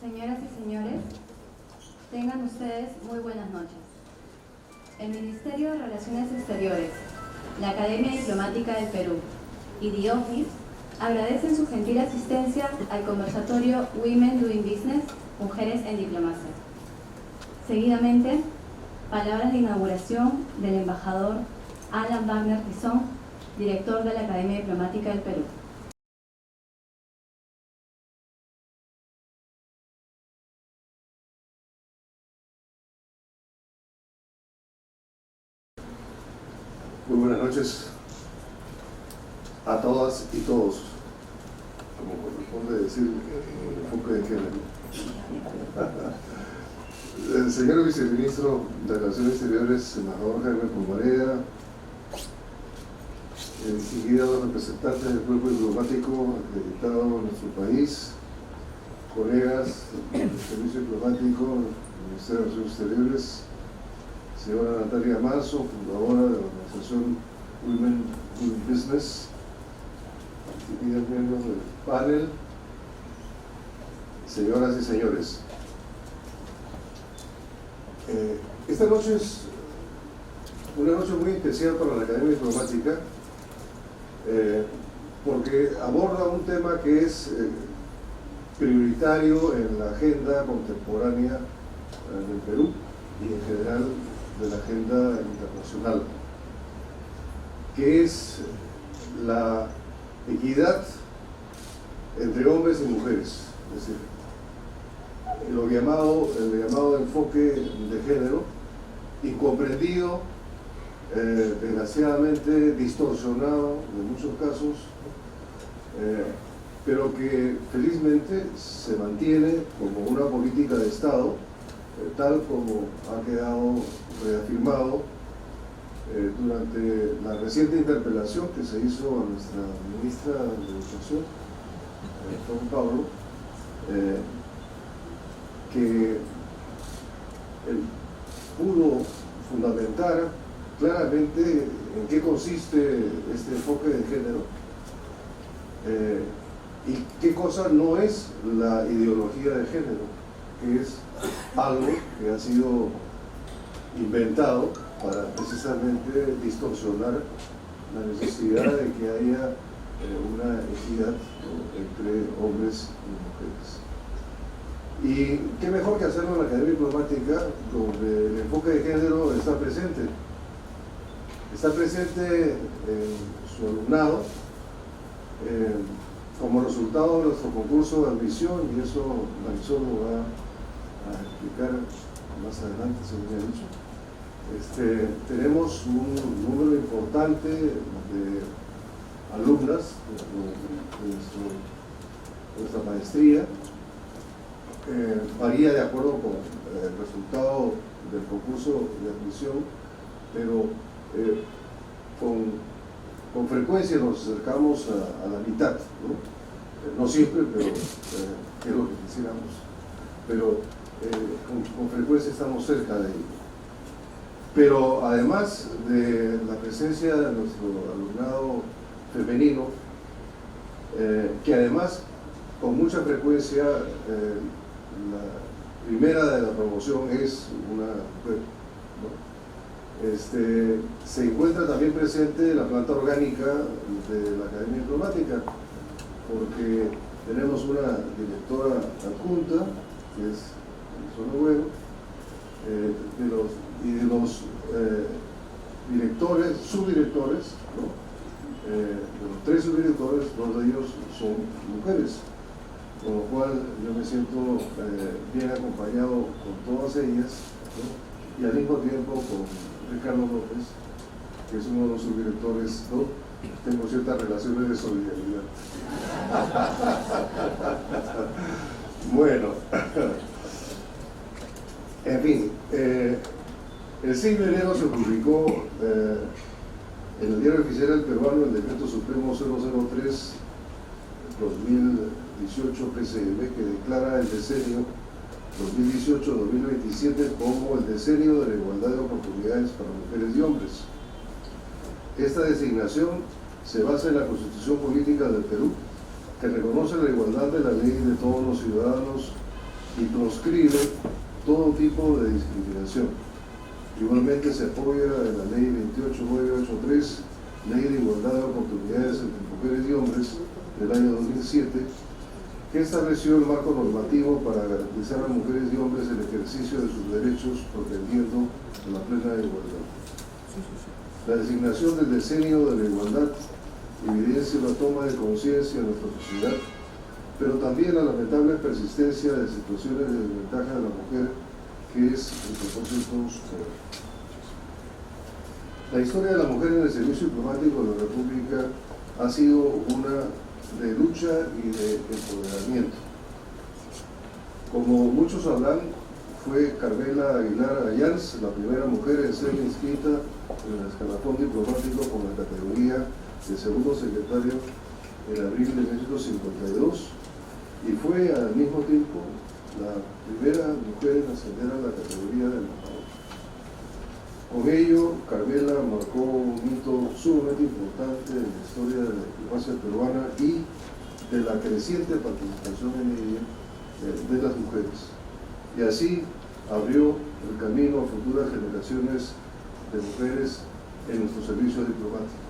Señoras y señores, tengan ustedes muy buenas noches. El Ministerio de Relaciones Exteriores, la Academia Diplomática del Perú y The Office agradecen su gentil asistencia al conversatorio Women Doing Business, Mujeres en Diplomacia. Seguidamente, palabras de inauguración del embajador Alan Wagner Tizón, director de la Academia Diplomática del Perú. Muy buenas noches a todas y todos, como corresponde decir el enfoque de género. El señor viceministro de Relaciones Exteriores, embajador Jaime Pulmarea, el distinguido representante del cuerpo diplomático acreditado en nuestro país, colegas del Servicio Diplomático del Ministerio de Relaciones Exteriores, señora Natalia Mazo, fundadora de la organización Women Doing Business, distinguidos miembros del panel, señoras y señores. Esta noche es una noche muy especial para la Academia Diplomática porque aborda un tema que es prioritario en la agenda contemporánea del Perú y en general de la agenda internacional, que es la equidad entre hombres y mujeres, es decir, el llamado enfoque de género, incomprendido, desgraciadamente distorsionado en muchos casos, pero que felizmente se mantiene como una política de Estado, tal como ha quedado reafirmado durante la reciente interpelación que se hizo a nuestra ministra de Educación, Juan Pablo, que él pudo fundamentar claramente en qué consiste este enfoque de género y qué cosa no es la ideología de género, que es algo que ha sido inventado para precisamente distorsionar la necesidad de que haya una equidad entre hombres y mujeres. Y qué mejor que hacerlo en la Academia Diplomática, donde el enfoque de género está presente. Está presente en su alumnado como resultado de nuestro concurso de admisión, y eso Marisol lo va a explicar más adelante, según me ha dicho. Tenemos un número importante de alumnas de nuestra maestría. Varía de acuerdo con el resultado del concurso de admisión, pero con frecuencia nos acercamos a la mitad, ¿no? No siempre, pero es lo que quisiéramos, pero con frecuencia estamos cerca de ello. Pero además de la presencia de nuestro alumnado femenino, que además con mucha frecuencia la primera de la promoción es una mujer, ¿no? Se encuentra también presente la planta orgánica de la Academia Diplomática, porque tenemos una directora adjunta, que es Nuevo, de los directores, subdirectores, ¿no? De los 3 subdirectores, 2 de ellos son mujeres, con lo cual yo me siento bien acompañado con todas ellas, ¿no? Y al mismo tiempo con Ricardo López, que es uno de los subdirectores, ¿no? Tengo ciertas relaciones de solidaridad. Bueno, en fin, el 6 de enero se publicó en el Diario Oficial del Peruano el Decreto Supremo 003 2018 PCM, que declara el decenio 2018-2027 como el decenio de la igualdad de oportunidades para mujeres y hombres. Esta designación se basa en la Constitución Política del Perú, que reconoce la igualdad de la ley de todos los ciudadanos y proscribe todo tipo de discriminación. Igualmente se apoya en la Ley 28983, Ley de Igualdad de Oportunidades entre Mujeres y Hombres del año 2007, que estableció el marco normativo para garantizar a mujeres y hombres el ejercicio de sus derechos protegiendo la plena igualdad. La designación del decenio de la igualdad evidencia la toma de conciencia en nuestra sociedad, pero también la lamentable persistencia de situaciones de desventaja de la mujer, que es el propósito superior. La historia de la mujer en el servicio diplomático de la República ha sido una de lucha y de empoderamiento. Como muchos sabrán, fue Carmela Aguilar Ayans la primera mujer en ser inscrita en el escalafón diplomático con la categoría de segundo secretario en abril de 1952 y fue al mismo tiempo la primera mujer en ascender a la categoría de embajador. Con ello, Carmela marcó un hito sumamente importante en la historia de la diplomacia peruana y de la creciente participación en ella de las mujeres. Y así abrió el camino a futuras generaciones de mujeres en nuestro servicio diplomático.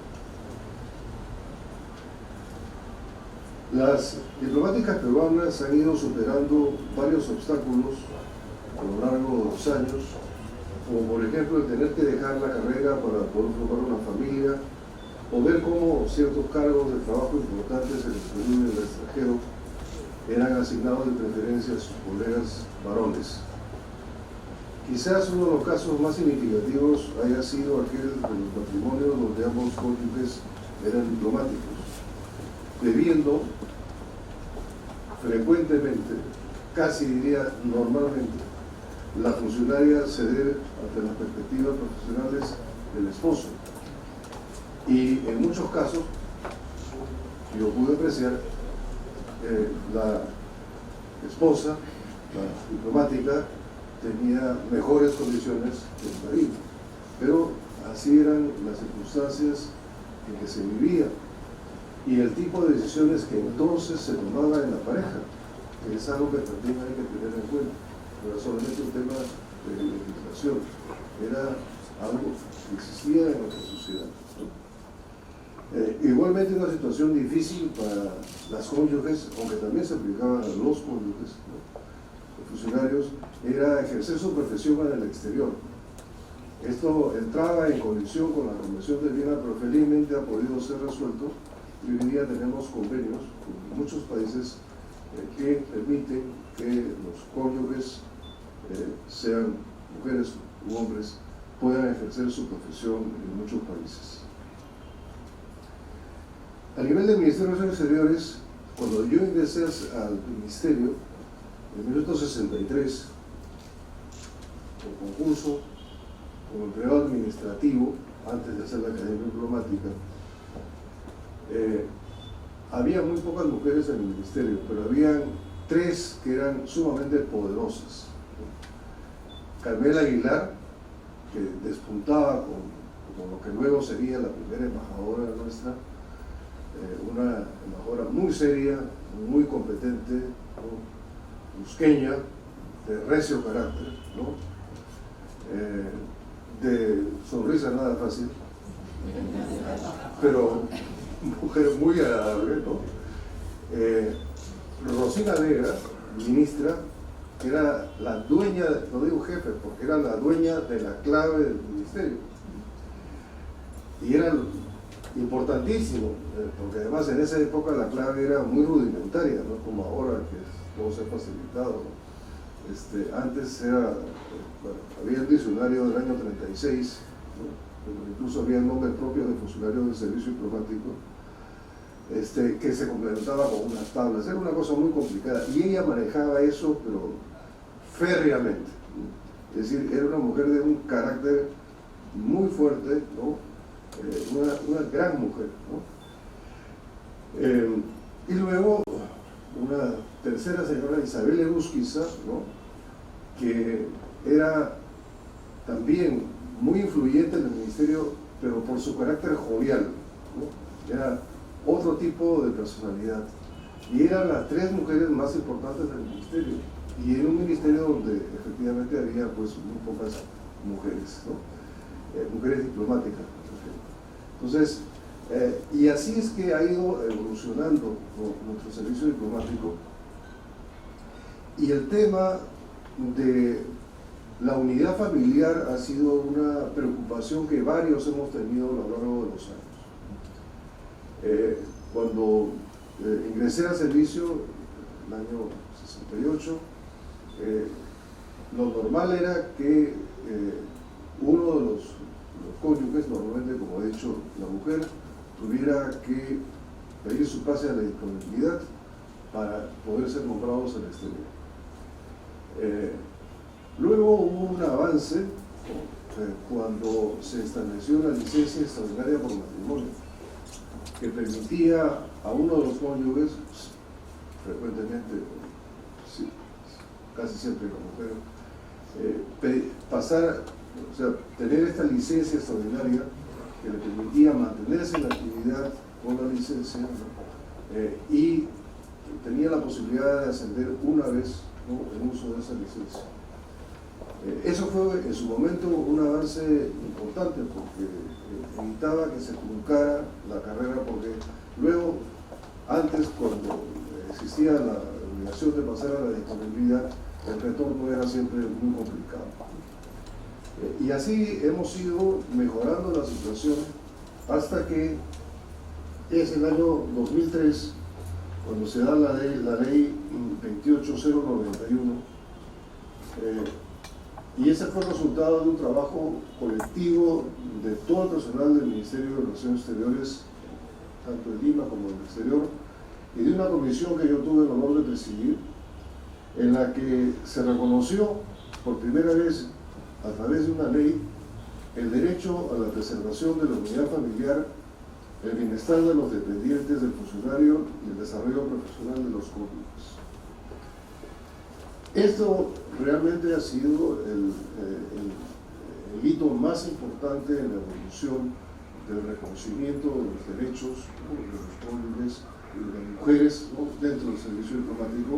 Las diplomáticas peruanas han ido superando varios obstáculos a lo largo de los años, como por ejemplo el tener que dejar la carrera para poder formar una familia, o ver cómo ciertos cargos de trabajo importantes en el Perú y en el extranjero eran asignados de preferencia a sus colegas varones. Quizás uno de los casos más significativos haya sido aquel de los matrimonios donde ambos cónyuges eran diplomáticos, debiendo frecuentemente, casi diría normalmente, la funcionaria ceder ante las perspectivas profesionales del esposo. Y en muchos casos, yo pude apreciar, la esposa, la diplomática, tenía mejores condiciones que el marido, pero así eran las circunstancias en que se vivía y el tipo de decisiones que entonces se tomaban en la pareja, que es algo que también hay que tener en cuenta. No era solamente un tema de legislación, era algo que existía en nuestra sociedad, ¿no? Igualmente una situación difícil para las cónyuges, aunque también se aplicaban a los cónyuges, ¿no?, los funcionarios, era ejercer su profesión en el exterior. Esto entraba en colisión con la Convención de Viena, pero felizmente ha podido ser resuelto y hoy día tenemos convenios con muchos países que permiten que los cónyuges, sean mujeres u hombres, puedan ejercer su profesión en muchos países. A nivel del Ministerio de Relaciones Exteriores, cuando yo ingresé al Ministerio en 1963, por concurso, como empleado administrativo, antes de hacer la academia diplomática, había muy pocas mujeres en el ministerio, pero habían tres que eran sumamente poderosas. Carmela Aguilar, que despuntaba con lo que luego sería la primera embajadora nuestra, una embajadora muy seria, muy competente, ¿no?, cusqueña, de recio carácter, ¿no?, de sonrisa nada fácil, pero mujer muy agradable, ¿no? Rosina Vega, ministra, era la dueña, no digo jefe, porque era la dueña de la clave del ministerio. Y era importantísimo, porque además en esa época la clave era muy rudimentaria, no como ahora que todo se ha facilitado, ¿no? Antes era, bueno, había el diccionario del año 36, ¿no?, incluso había nombres propios de funcionarios del servicio diplomático, que se complementaba con unas tablas. Era una cosa muy complicada y ella manejaba eso, pero férreamente, ¿no? Es decir, era una mujer de un carácter muy fuerte, ¿no?, una gran mujer, ¿no? Y luego una tercera señora, Isabel Erusquiza, ¿no?, que era también muy influyente en el ministerio, pero por su carácter jovial, ¿no? Era otro tipo de personalidad. y eran las 3 mujeres más importantes del ministerio, y en un ministerio donde efectivamente había pues muy pocas mujeres, ¿no? Mujeres diplomáticas. Entonces, y así es que ha ido evolucionando nuestro servicio diplomático, y el tema de la unidad familiar ha sido una preocupación que varios hemos tenido a lo largo de los años. Cuando ingresé al servicio, en el año 68, lo normal era que uno de los cónyuges, normalmente como ha dicho la mujer, tuviera que pedir su pase a la disponibilidad para poder ser nombrados al exterior. Luego hubo un avance cuando se estableció la licencia extraordinaria por matrimonio, que permitía a uno de los cónyuges, frecuentemente, sí, casi siempre la mujer, pasar, o sea, tener esta licencia extraordinaria que le permitía mantenerse en la actividad con la licencia, ¿no? Y tenía la posibilidad de ascender una vez, ¿no?, en uso de esa licencia. Eso fue en su momento un avance importante porque evitaba que se truncara la carrera, porque luego, antes, cuando existía la obligación de pasar a la disponibilidad, el retorno era siempre muy complicado. Y así hemos ido mejorando la situación hasta que es el año 2003 cuando se da la ley 28091, y ese fue el resultado de un trabajo colectivo de todo el personal del Ministerio de Relaciones Exteriores, tanto de Lima como del exterior, y de una comisión que yo tuve el honor de presidir, en la que se reconoció por primera vez a través de una ley el derecho a la preservación de la unidad familiar, el bienestar de los dependientes del funcionario y el desarrollo profesional de los cónyuges. Esto realmente ha sido el hito más importante en la evolución del reconocimiento de los derechos, ¿no?, de los cónyuges y de las mujeres, ¿no?, dentro del servicio diplomático,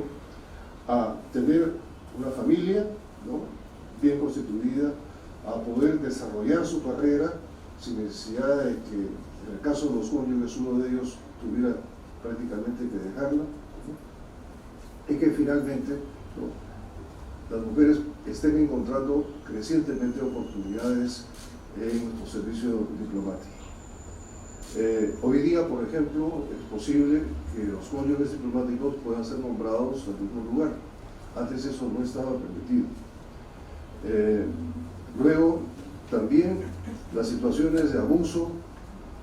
a tener una familia, ¿no?, bien constituida, a poder desarrollar su carrera sin necesidad de que, en el caso de los cónyuges, uno de ellos tuviera prácticamente que dejarla, ¿no?, y que finalmente, ¿no?, las mujeres estén encontrando crecientemente oportunidades en nuestro servicio diplomático. Hoy día, por ejemplo, es posible que los cónyuges diplomáticos puedan ser nombrados en algún lugar. Antes eso no estaba permitido. Luego, también las situaciones de abuso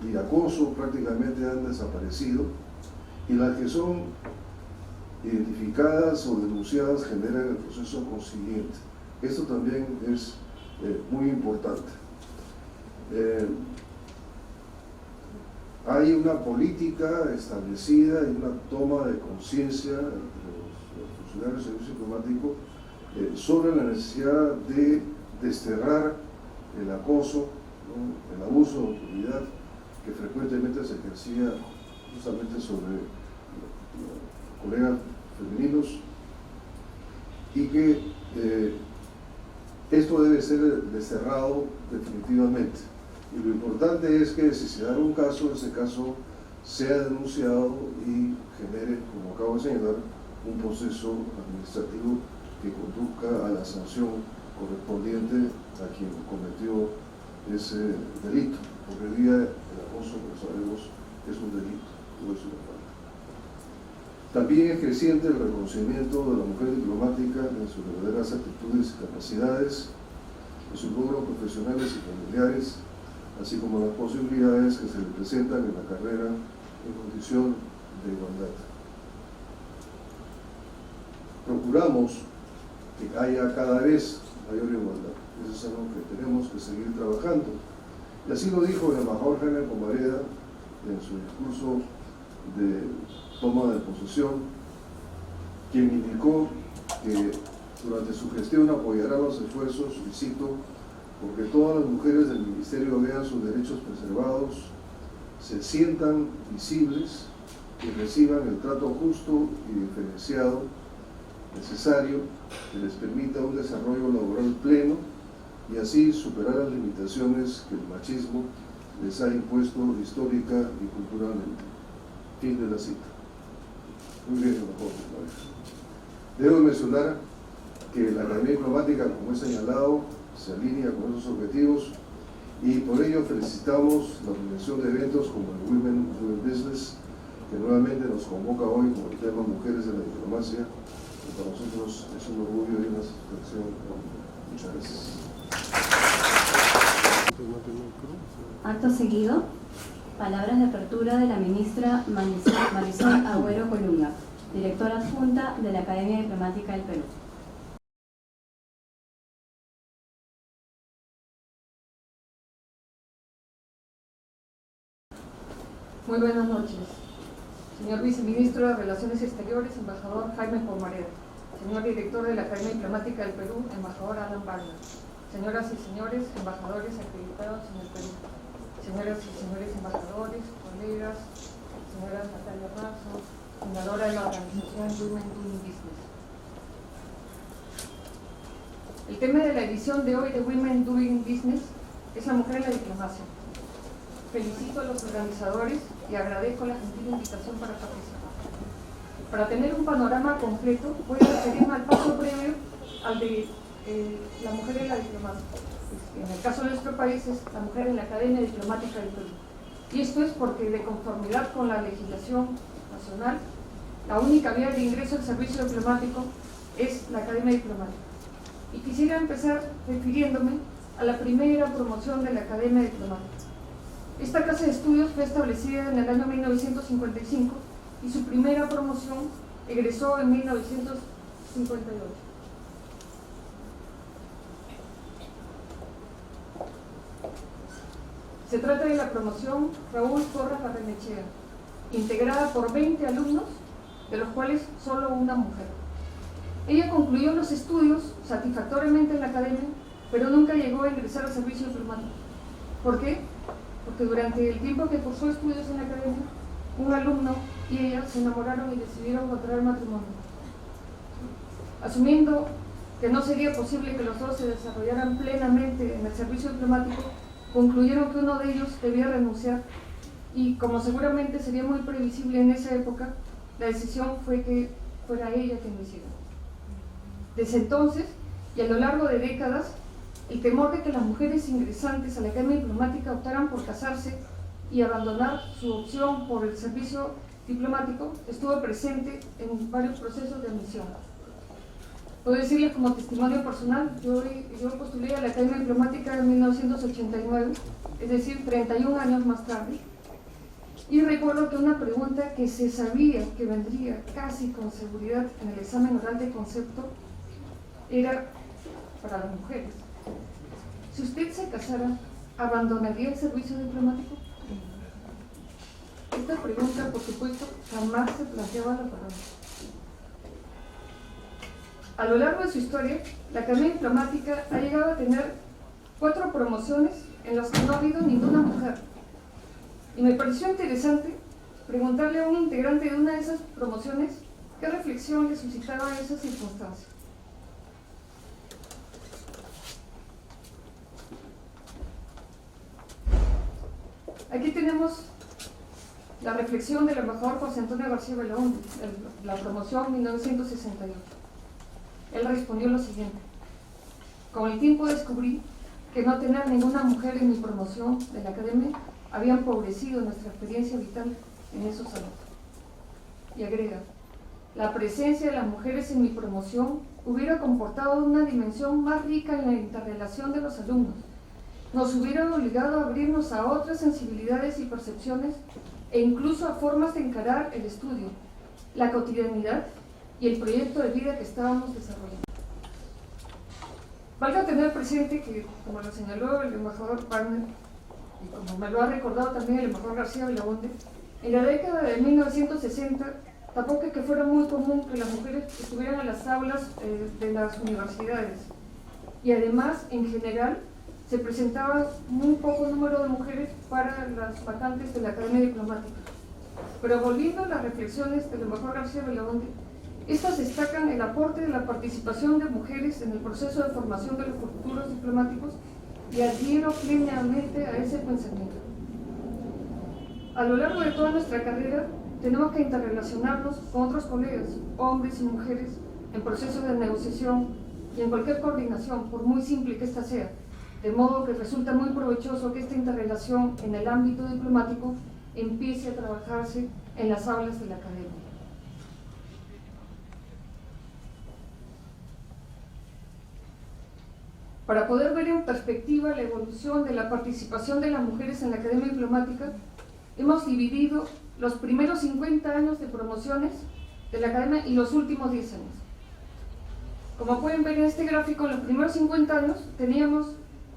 y acoso prácticamente han desaparecido, y las que son identificadas o denunciadas generan el proceso consiguiente. Esto también es muy importante. Hay una política establecida y una toma de conciencia de los funcionarios del servicio diplomático sobre la necesidad de desterrar el acoso, ¿no?, el abuso de autoridad que frecuentemente se ejercía justamente sobre colegas femeninos, y que esto debe ser desterrado definitivamente. Y lo importante es que si se da un caso, ese caso sea denunciado y genere, como acabo de señalar, un proceso administrativo que conduzca a la sanción correspondiente a quien cometió ese delito, porque hoy día el acoso, como sabemos, es un delito, no es una falta. También es creciente el reconocimiento de la mujer diplomática en sus verdaderas actitudes y capacidades, en sus logros profesionales y familiares, así como las posibilidades que se le presentan en la carrera en condición de igualdad. Procuramos que haya cada vez mayor igualdad. Eso es algo que tenemos que seguir trabajando. Y así lo dijo el embajador Jaime Pomareda en su discurso de toma de posesión, quien indicó que durante su gestión apoyará los esfuerzos, y cito, porque todas las mujeres del ministerio vean sus derechos preservados, se sientan visibles y reciban el trato justo y diferenciado necesario que les permita un desarrollo laboral pleno y así superar las limitaciones que el machismo les ha impuesto histórica y culturalmente. Fin de la cita. Muy bien, embajador. Debo mencionar que la Academia Diplomática, como he señalado, se alinea con esos objetivos y por ello felicitamos la organización de eventos como el Women Doing Business, que nuevamente nos convoca hoy con el tema Mujeres de la Diplomacia, que para nosotros es un orgullo y una satisfacción. Muchas gracias. Acto seguido, palabras de apertura de la ministra Marisol Agüero Colunga, directora adjunta de la Academia Diplomática del Perú. Muy buenas noches. Señor Viceministro de Relaciones Exteriores, embajador Jaime Pomareda. Señor Director de la Academia Diplomática del Perú, embajador Alan Wagner. Señoras y señores embajadores acreditados en el Perú. Señoras y señores embajadores, colegas, señora Natalia Marzo, fundadora de la organización Women Doing Business. El tema de la edición de hoy de Women Doing Business es la mujer en la diplomacia. Felicito a los organizadores y agradezco la gentil invitación para participar. Para tener un panorama completo, voy a referirme al paso previo al de la mujer en la diplomacia. En el caso de nuestro país es la mujer en la Academia Diplomática del Perú. Y esto es porque, de conformidad con la legislación nacional, la única vía de ingreso al servicio diplomático es la Academia Diplomática. Y quisiera empezar refiriéndome a la primera promoción de la Academia Diplomática. Esta casa de estudios fue establecida en el año 1955 y su primera promoción egresó en 1958. Se trata de la promoción Raúl Porras Barrenechea, integrada por 20 alumnos, de los cuales solo una mujer. Ella concluyó los estudios satisfactoriamente en la academia, pero nunca llegó a ingresar al servicio diplomático. ¿Por qué? Porque durante el tiempo que cursó estudios en la academia, un alumno y ella se enamoraron y decidieron contraer matrimonio. Asumiendo que no sería posible que los dos se desarrollaran plenamente en el servicio diplomático, concluyeron que uno de ellos debía renunciar y, como seguramente sería muy previsible en esa época, la decisión fue que fuera ella quien lo hiciera. Desde entonces, y a lo largo de décadas, el temor de que las mujeres ingresantes a la Academia Diplomática optaran por casarse y abandonar su opción por el servicio diplomático estuvo presente en varios procesos de admisión. Puedo decirles como testimonio personal, yo postulé a la Academia Diplomática en 1989, es decir, 31 años más tarde, y recuerdo que una pregunta que se sabía que vendría casi con seguridad en el examen oral de concepto era para las mujeres: si usted se casara, ¿abandonaría el servicio diplomático? Esta pregunta, por supuesto, jamás se planteaba la palabra. A lo largo de su historia, la Academia Diplomática ha llegado a tener 4 promociones en las que no ha habido ninguna mujer. Y me pareció interesante preguntarle a un integrante de una de esas promociones qué reflexión le suscitaba esa circunstancia. Aquí tenemos la reflexión del embajador José Antonio García Belaúnde, la promoción 1968. Él respondió lo siguiente: con el tiempo descubrí que no tener ninguna mujer en mi promoción de la academia había empobrecido nuestra experiencia vital en esos años. Y agrega: la presencia de las mujeres en mi promoción hubiera comportado una dimensión más rica en la interrelación de los alumnos, nos hubiera obligado a abrirnos a otras sensibilidades y percepciones e incluso a formas de encarar el estudio, la cotidianidad y el proyecto de vida que estábamos desarrollando. Valga tener presente que, como lo señaló el embajador Wagner, y como me lo ha recordado también el embajador García Belaúnde, en la década de 1960 tampoco es que fuera muy común que las mujeres estuvieran en las aulas de las universidades, y además, en general, se presentaba muy poco número de mujeres para las vacantes de la Academia Diplomática. Pero volviendo a las reflexiones del embajador García Belaunde, estas destacan el aporte de la participación de mujeres en el proceso de formación de los futuros diplomáticos y adhiero plenamente a ese pensamiento. A lo largo de toda nuestra carrera tenemos que interrelacionarnos con otros colegas, hombres y mujeres, en procesos de negociación y en cualquier coordinación, por muy simple que ésta sea, de modo que resulta muy provechoso que esta interrelación en el ámbito diplomático empiece a trabajarse en las aulas de la academia. Para poder ver en perspectiva la evolución de la participación de las mujeres en la academia diplomática, hemos dividido los primeros 50 años de promociones de la academia y los últimos 10 años. Como pueden ver en este gráfico, en los primeros 50 años teníamos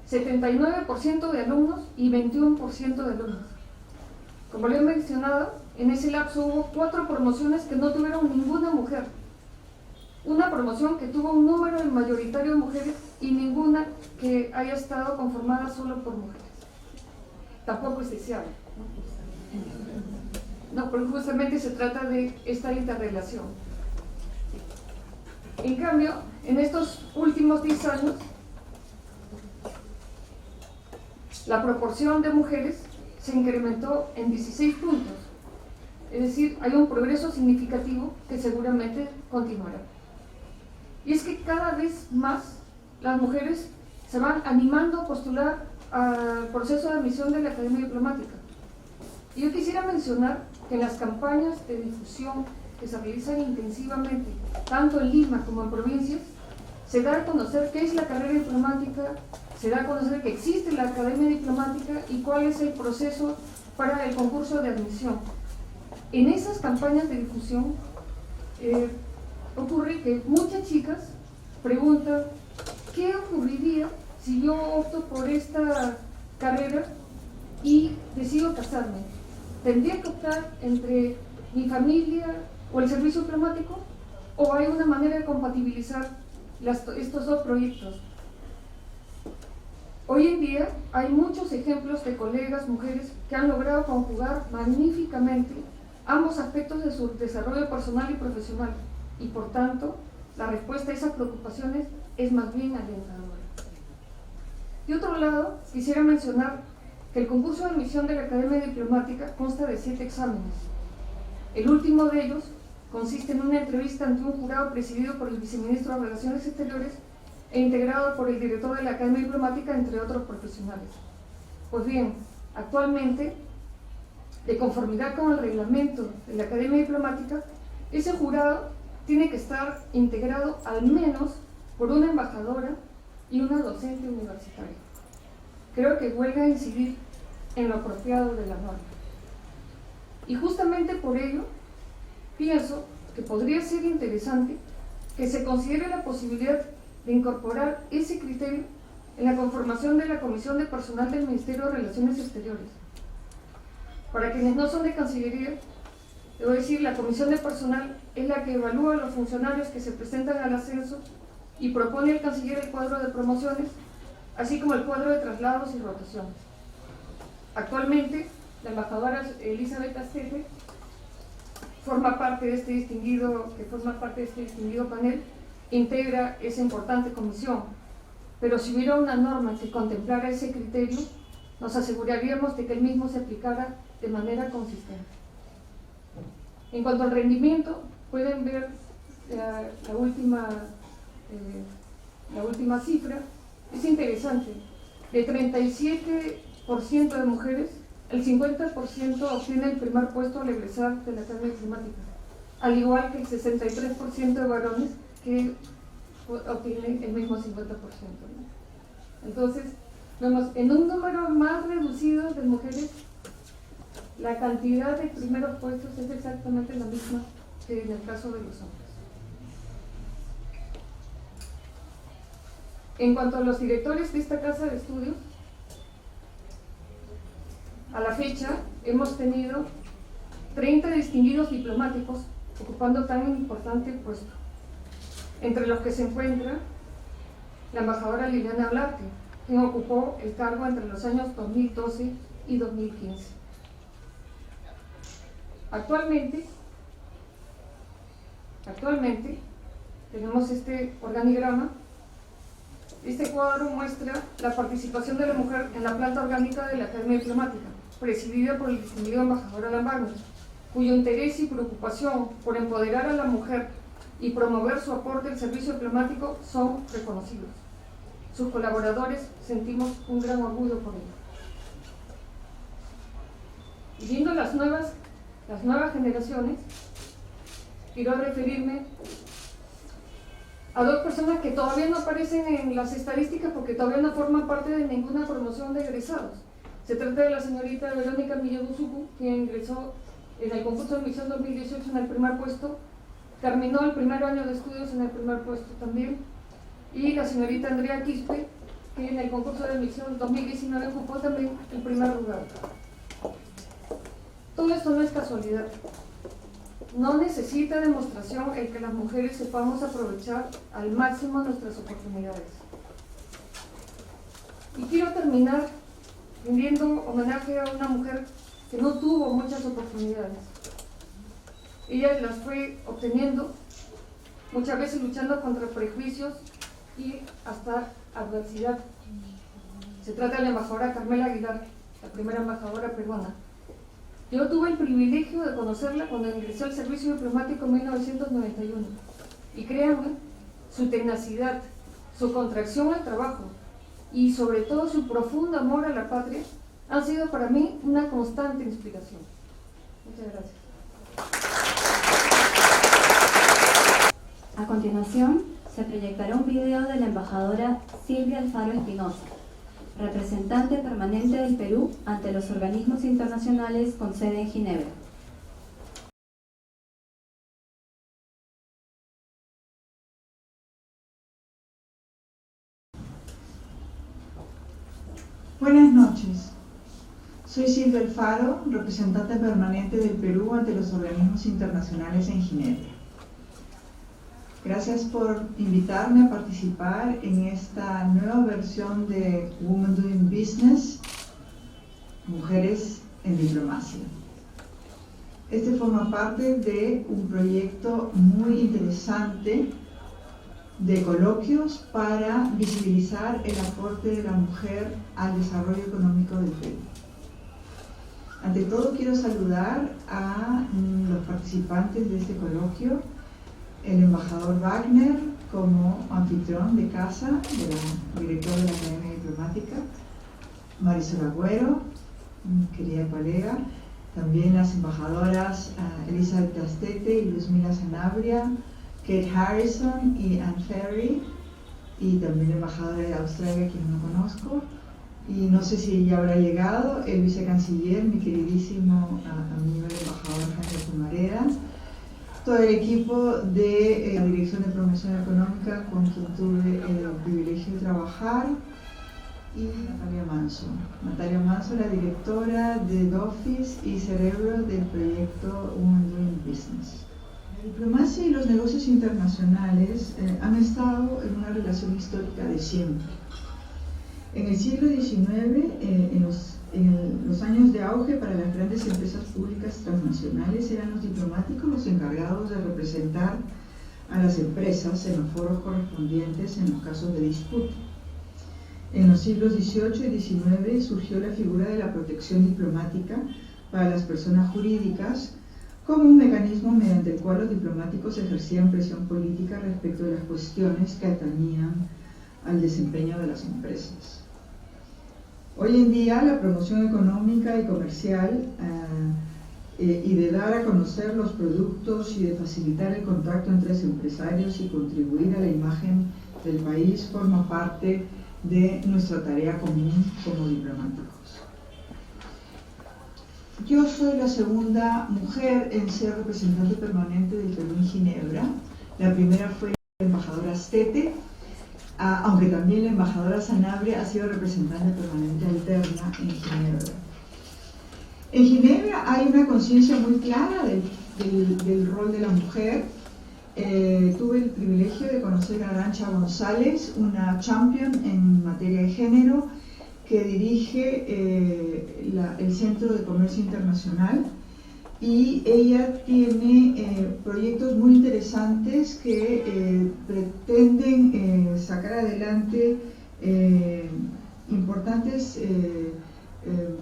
79% de alumnos y 21% de alumnos. Como les he mencionado, en ese lapso hubo 4 promociones que no tuvieron ninguna mujer. Una promoción que tuvo un número mayoritario de mujeres y ninguna que haya estado conformada solo por mujeres. Tampoco es deseable, ¿no? Porque justamente se trata de esta interrelación. En cambio, en estos últimos 10 años, la proporción de mujeres se incrementó en 16 puntos. Es decir, hay un progreso significativo que seguramente continuará. Y es que cada vez más las mujeres se van animando a postular al proceso de admisión de la Academia Diplomática. Y yo quisiera mencionar que en las campañas de difusión que se realizan intensivamente, tanto en Lima como en provincias, se da a conocer qué es la carrera diplomática, se da a conocer que existe la Academia Diplomática y cuál es el proceso para el concurso de admisión. En esas campañas de difusión ocurre que muchas chicas preguntan ¿qué ocurriría si yo opto por esta carrera y decido casarme? ¿Tendría que optar entre mi familia o el servicio diplomático? ¿O hay una manera de compatibilizar estos dos proyectos? Hoy en día hay muchos ejemplos de colegas, mujeres, que han logrado conjugar magníficamente ambos aspectos de su desarrollo personal y profesional. Y por tanto, la respuesta a esas preocupaciones es más bien alentadora. De otro lado, quisiera mencionar que el concurso de admisión de la Academia Diplomática consta de 7 exámenes. El último de ellos consiste en una entrevista ante un jurado presidido por el viceministro de Relaciones Exteriores e integrado por el director de la Academia Diplomática, entre otros profesionales. Pues bien, actualmente, de conformidad con el reglamento de la Academia Diplomática, ese jurado tiene que estar integrado al menos por una embajadora y una docente universitaria. Creo que huelga a incidir en lo apropiado de la norma. Y justamente por ello, pienso que podría ser interesante que se considere la posibilidad de incorporar ese criterio en la conformación de la Comisión de Personal del Ministerio de Relaciones Exteriores. Para quienes no son de Cancillería, debo decir, la Comisión de Personal es la que evalúa a los funcionarios que se presentan al ascenso y propone al canciller el cuadro de promociones, así como el cuadro de traslados y rotaciones. Actualmente, la embajadora Elizabeth Astete forma parte de este distinguido panel, integra esa importante comisión. Pero si hubiera una norma que contemplara ese criterio, nos aseguraríamos de que el mismo se aplicara de manera consistente. En cuanto al rendimiento, pueden ver la última cifra. Es interesante. De 37% de mujeres, el 50% obtiene el primer puesto al egresar de la Academia Diplomática, al igual que el 63% de varones que obtienen el mismo 50%. Entonces, vemos en un número más reducido de mujeres, la cantidad de primeros puestos es exactamente la misma que en el caso de los hombres. En cuanto a los directores de esta casa de estudios, a la fecha hemos tenido 30 distinguidos diplomáticos ocupando tan importante puesto, entre los que se encuentra la embajadora Liliana Blarte, quien ocupó el cargo entre los años 2012 y 2015. Actualmente tenemos este organigrama. Este cuadro muestra la participación de la mujer en la planta orgánica de la Academia Diplomática, presidida por el distinguido embajador Alan Wagner, cuyo interés y preocupación por empoderar a la mujer y promover su aporte al servicio diplomático son reconocidos. Sus colaboradores sentimos un gran orgullo por ello. Y viendo las nuevas generaciones, quiero referirme a dos personas que todavía no aparecen en las estadísticas porque todavía no forman parte de ninguna promoción de egresados. Se trata de la señorita Verónica Miyabusuku, quien ingresó en el concurso de admisión 2018 en el primer puesto, terminó el primer año de estudios en el primer puesto también, y la señorita Andrea Quispe, que en el concurso de admisión 2019 ocupó también el primer lugar. Todo esto no es casualidad. No necesita demostración el que las mujeres sepamos aprovechar al máximo nuestras oportunidades. Y quiero terminar rindiendo homenaje a una mujer que no tuvo muchas oportunidades. Ella las fue obteniendo, muchas veces luchando contra prejuicios y hasta adversidad. Se trata de la embajadora Carmela Aguilar, la primera embajadora peruana. Yo tuve el privilegio de conocerla cuando ingresó al servicio diplomático en 1991. Y créanme, su tenacidad, su contracción al trabajo y sobre todo su profundo amor a la patria han sido para mí una constante inspiración. Muchas gracias. A continuación, se proyectará un video de la embajadora Silvia Alfaro Espinosa, representante permanente del Perú ante los organismos internacionales con sede en Ginebra. Buenas noches. Soy Silvia Alfaro, representante permanente del Perú ante los organismos internacionales en Ginebra. Gracias por invitarme a participar en esta nueva versión de Women Doing Business, Mujeres en Diplomacia. Este forma parte de un proyecto muy interesante de coloquios para visibilizar el aporte de la mujer al desarrollo económico del Perú. Ante todo quiero saludar a los participantes de este coloquio, el embajador Wagner como anfitrión de casa, de la directora de la Academia Diplomática, Marisol Agüero, mi querida colega, también las embajadoras Elizabeth Castete y Luzmila Sanabria, Kate Harrison y Anne Ferry, y también la embajadora de Australia, quien no conozco, y no sé si ya habrá llegado el vicecanciller, mi queridísimo amigo el embajador Jaime Pumareda, todo el equipo de la Dirección de Promoción Económica con quien tuve el privilegio de trabajar, y Natalia Manso, la directora de DOFIS y cerebro del proyecto Women Doing Business. La diplomacia y los negocios internacionales han estado en una relación histórica de siempre. En el siglo XIX, en los años de auge para las grandes empresas públicas transnacionales, eran los diplomáticos los encargados de representar a las empresas en los foros correspondientes en los casos de disputa. En los siglos XVIII y XIX surgió la figura de la protección diplomática para las personas jurídicas como un mecanismo mediante el cual los diplomáticos ejercían presión política respecto de las cuestiones que atañían al desempeño de las empresas. Hoy en día la promoción económica y comercial y de dar a conocer los productos y de facilitar el contacto entre los empresarios y contribuir a la imagen del país forma parte de nuestra tarea común como diplomáticos. Yo soy la segunda mujer en ser representante permanente del Perú en Ginebra. La primera fue la embajadora Stete, aunque también la embajadora Sanabria ha sido representante permanente alterna en Ginebra. En Ginebra hay una conciencia muy clara del rol de la mujer. Tuve el privilegio de conocer a Arantxa González, una champion en materia de género, que dirige el Centro de Comercio Internacional, y ella tiene proyectos muy interesantes que pretenden sacar adelante importantes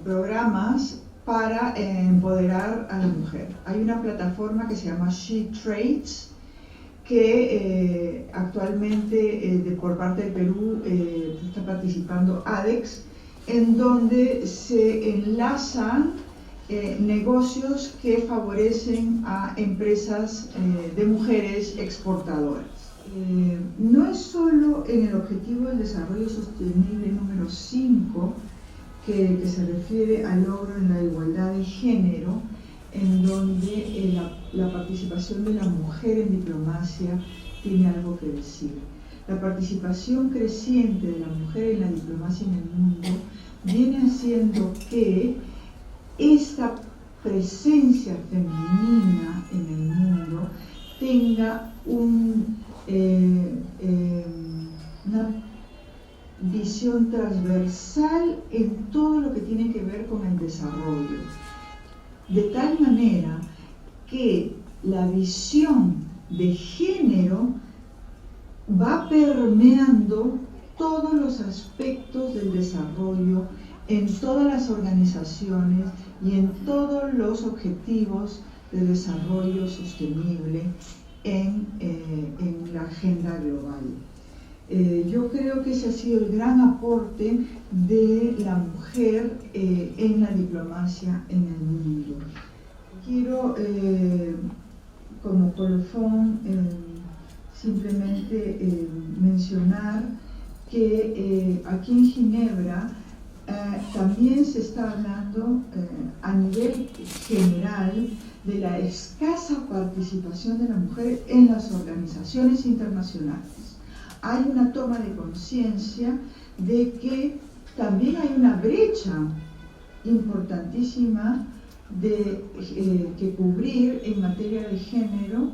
programas para empoderar a la mujer. Hay una plataforma que se llama She Trades, que actualmente por parte del Perú está participando ADEX, en donde se enlazan negocios que favorecen a empresas de mujeres exportadoras. No es solo en el Objetivo del Desarrollo Sostenible número 5, que se refiere al logro en la igualdad de género, en donde la participación de la mujer en diplomacia tiene algo que decir. La participación creciente de la mujer en la diplomacia en el mundo viene haciendo que esta presencia femenina en el mundo tenga una visión transversal en todo lo que tiene que ver con el desarrollo, de tal manera que la visión de género va permeando todos los aspectos del desarrollo en todas las organizaciones y en todos los objetivos de desarrollo sostenible en la agenda global. Yo creo que ese ha sido el gran aporte de la mujer en la diplomacia en el mundo. Quiero, como colofón, simplemente mencionar que aquí en Ginebra también se está hablando a nivel general de la escasa participación de la mujer en las organizaciones internacionales. Hay una toma de conciencia de que también hay una brecha importantísima que cubrir en materia de género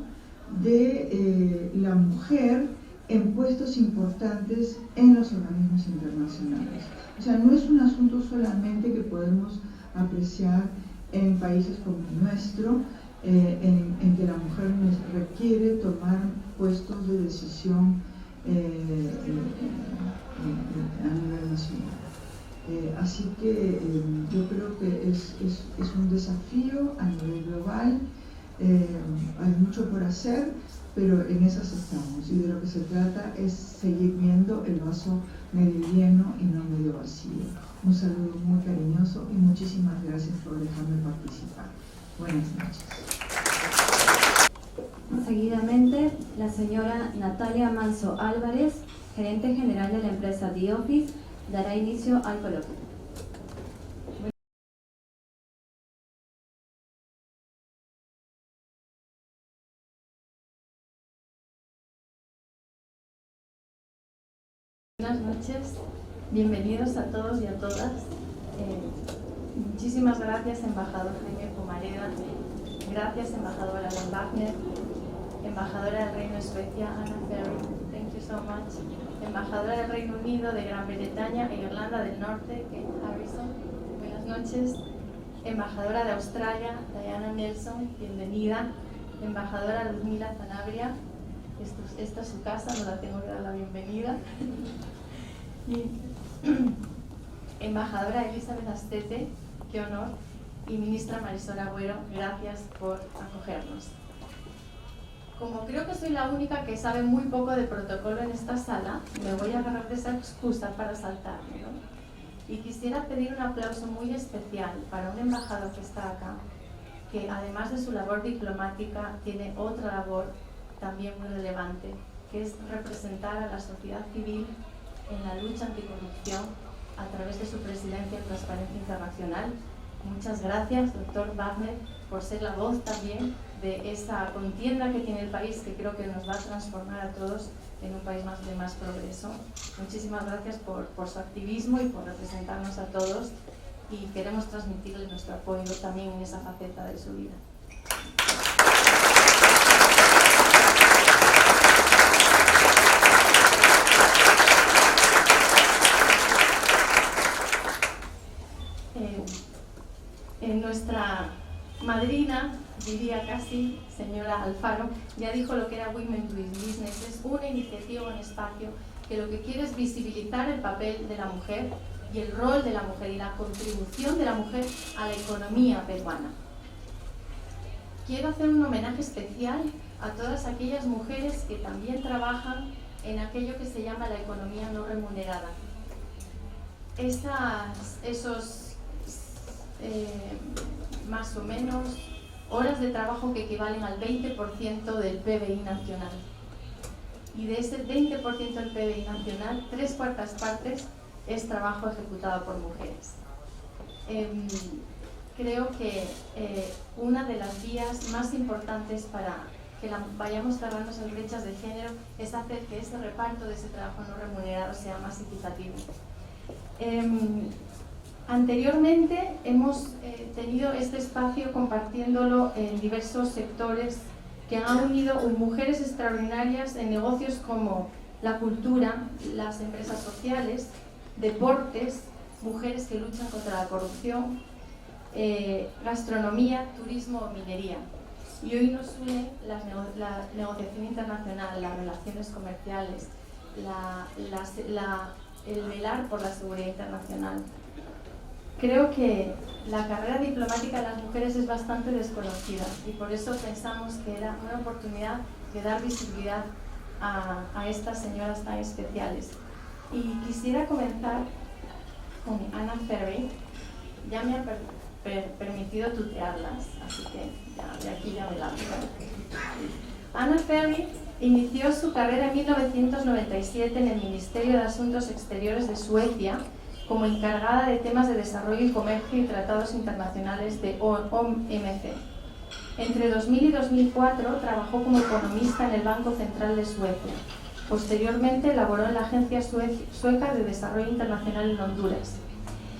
de la mujer en puestos importantes en los organismos internacionales. O sea, no es un asunto solamente que podemos apreciar en países como el nuestro, en que la mujer requiere tomar puestos de decisión a nivel nacional. Así que yo creo que es un desafío a nivel global. Hay mucho por hacer, pero en esas estamos, y de lo que se trata es seguir viendo el vaso medio lleno y no medio vacío. Un saludo muy cariñoso y muchísimas gracias por dejarme participar. Buenas noches. Seguidamente, la señora Natalia Manso Álvarez, gerente general de la empresa The Office, dará inicio al coloquio. Buenas noches, bienvenidos a todos y a todas. Muchísimas gracias, embajador Jaime Pomareda, gracias, embajadora Len Wagner, embajadora del Reino de Suecia, Anna Ferry, thank you so much, embajadora del Reino Unido, de Gran Bretaña e Irlanda del Norte, Kate Harrison, buenas noches, embajadora de Australia, Diana Nelson, bienvenida, embajadora Ludmila Zanabria, esta es su casa, no la tengo que dar la bienvenida. Y embajadora Elizabeth Astete, qué honor, y ministra Marisol Agüero, gracias por acogernos. Como creo que soy la única que sabe muy poco de protocolo en esta sala, me voy a agarrar de esa excusa para saltarme, ¿no? Y quisiera pedir un aplauso muy especial para un embajador que está acá, que además de su labor diplomática, tiene otra labor también muy relevante, que es representar a la sociedad civil en la lucha anticorrupción a través de su presidencia en Transparencia Internacional. Muchas gracias, doctor Wagner, por ser la voz también de esa contienda que tiene el país, que creo que nos va a transformar a todos en un país de más progreso. Muchísimas gracias por su activismo y por representarnos a todos, y queremos transmitirle nuestro apoyo también en esa faceta de su vida. Nuestra madrina diría casi, señora Alfaro, ya dijo lo que era Women Doing Business. Es una iniciativa, un espacio que lo que quiere es visibilizar el papel de la mujer y el rol de la mujer y la contribución de la mujer a la economía peruana. Quiero hacer un homenaje especial a todas aquellas mujeres que también trabajan en aquello que se llama la economía no remunerada. Esos más o menos horas de trabajo que equivalen al 20% del PBI nacional. Y de ese 20% del PBI nacional, 3/4 partes es trabajo ejecutado por mujeres. Creo que una de las vías más importantes para que vayamos cerrando esas brechas de género es hacer que ese reparto de ese trabajo no remunerado sea más equitativo. Anteriormente hemos tenido este espacio compartiéndolo en diversos sectores que han unido mujeres extraordinarias en negocios como la cultura, las empresas sociales, deportes, mujeres que luchan contra la corrupción, gastronomía, turismo o minería. Y hoy nos une la negociación internacional, las relaciones comerciales, el velar por la seguridad internacional. Creo que la carrera diplomática de las mujeres es bastante desconocida y por eso pensamos que era una oportunidad de dar visibilidad a estas señoras tan especiales. Y quisiera comenzar con Anna Ferry. Ya me ha permitido tutearlas, así que de aquí ya me lanzo. Anna Ferry inició su carrera en 1997 en el Ministerio de Asuntos Exteriores de Suecia como encargada de temas de desarrollo y comercio y tratados internacionales de OMC. Entre 2000 y 2004 trabajó como economista en el Banco Central de Suecia. Posteriormente laboró en la Agencia Sueca de Desarrollo Internacional en Honduras.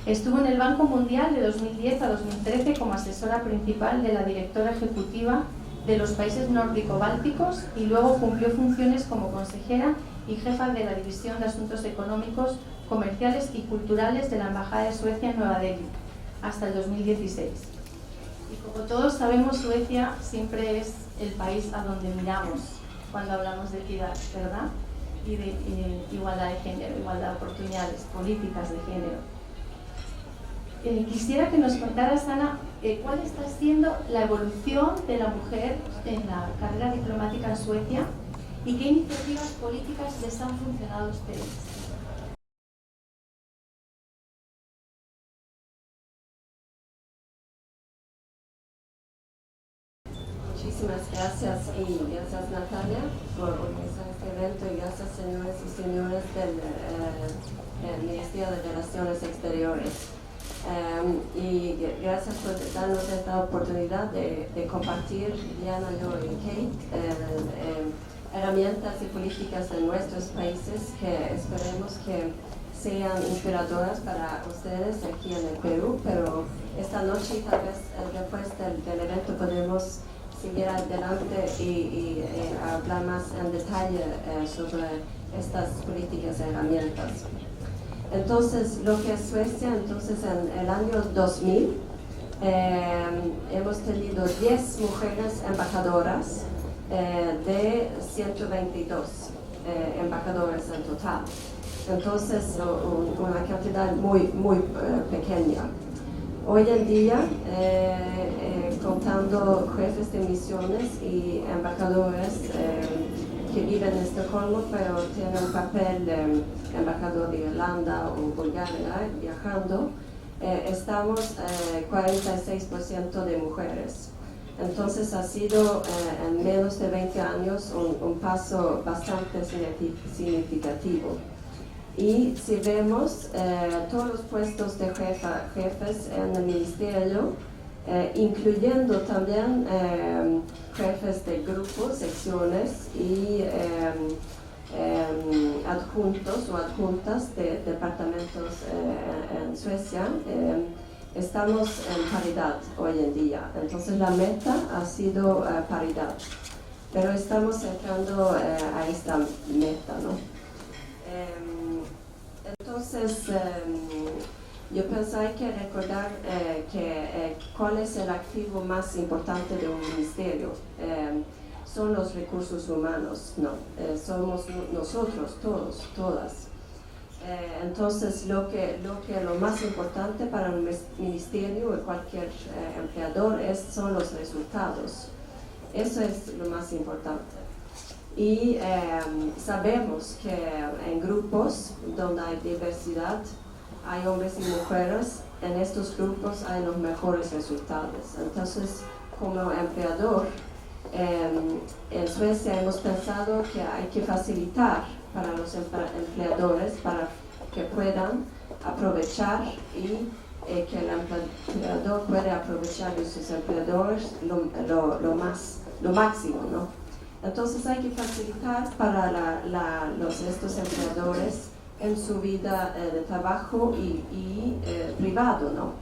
Estuvo en el Banco Mundial de 2010 a 2013 como asesora principal de la directora ejecutiva de los países nórdico-bálticos y luego cumplió funciones como consejera y jefa de la División de Asuntos Económicos, Comerciales y Culturales de la Embajada de Suecia en Nueva Delhi, hasta el 2016. Y como todos sabemos, Suecia siempre es el país a donde miramos cuando hablamos de equidad, ¿verdad? Y de igualdad de género, igualdad de oportunidades, políticas de género. Quisiera que nos contaras, Ana, cuál está siendo la evolución de la mujer en la carrera diplomática en Suecia y qué iniciativas políticas les han funcionado a ustedes. Muchísimas gracias y gracias Natalia por organizar este evento y gracias señores y señores del Ministerio de Relaciones Exteriores. Y gracias por darnos esta oportunidad de compartir, Diana, yo y Kate, herramientas y políticas de nuestros países que esperemos que sean inspiradoras para ustedes aquí en el Perú, pero esta noche y tal vez después del evento podemos seguir adelante y hablar más en detalle sobre estas políticas y herramientas. Entonces, lo que es Suecia, entonces en el año 2000 hemos tenido 10 mujeres embajadoras de 122 embajadores en total. Entonces, una cantidad muy pequeña. Hoy en día, contando jefes de misiones y embajadores que viven en Estocolmo, pero tienen un papel de embajador de Irlanda o Bulgaria viajando, estamos 46% de mujeres. Entonces ha sido en menos de 20 años un paso bastante significativo. Y si vemos todos los puestos de jefes en el ministerio, incluyendo también jefes de grupos, secciones y adjuntos o adjuntas de departamentos en Suecia, estamos en paridad hoy en día. Entonces la meta ha sido paridad, pero estamos entrando a esta meta, ¿no? Entonces, yo pienso hay que recordar cuál es el activo más importante de un ministerio. Son los recursos humanos, no, somos nosotros, todos, todas. Entonces, lo más importante para un ministerio o cualquier empleador son los resultados. Eso es lo más importante. Y sabemos que en grupos donde hay diversidad, hay hombres y mujeres, en estos grupos hay los mejores resultados. Entonces, como empleador, en Suecia hemos pensado que hay que facilitar para los empleadores para que puedan aprovechar y que el empleador pueda aprovechar de sus empleadores lo máximo, ¿no? Entonces hay que facilitar para estos empleadores en su vida de trabajo y privado, ¿no?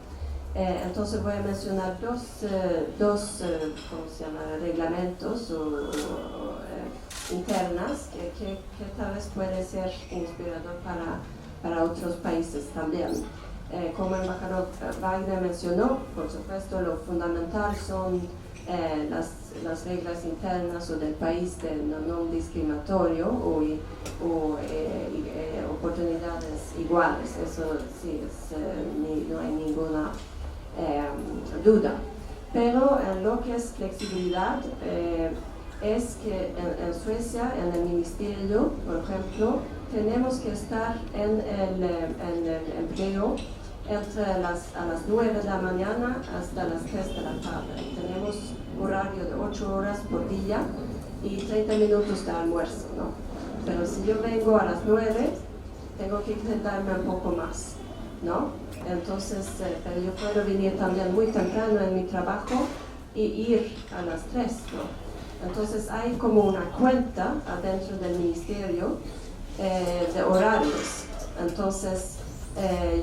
Entonces voy a mencionar dos ¿cómo se llama? Reglamentos internas que tal vez puede ser inspirador para otros países también. Como el embajador Wagner mencionó, por supuesto lo fundamental son las reglas internas o del país del no discriminatorio o oportunidades iguales. Eso sí, no hay ninguna duda. Pero en lo que es flexibilidad, es que en Suecia, en el ministerio, por ejemplo, tenemos que estar en el empleo a las 9 de la mañana hasta las 3 de la tarde. Tenemos horario de 8 horas por día y 30 minutos de almuerzo, ¿no? Pero si yo vengo a las 9, tengo que quedarme un poco más, ¿no? Entonces, pero yo puedo venir también muy temprano en mi trabajo y ir a las 3, ¿no? Entonces hay como una cuenta adentro del ministerio de horarios. Entonces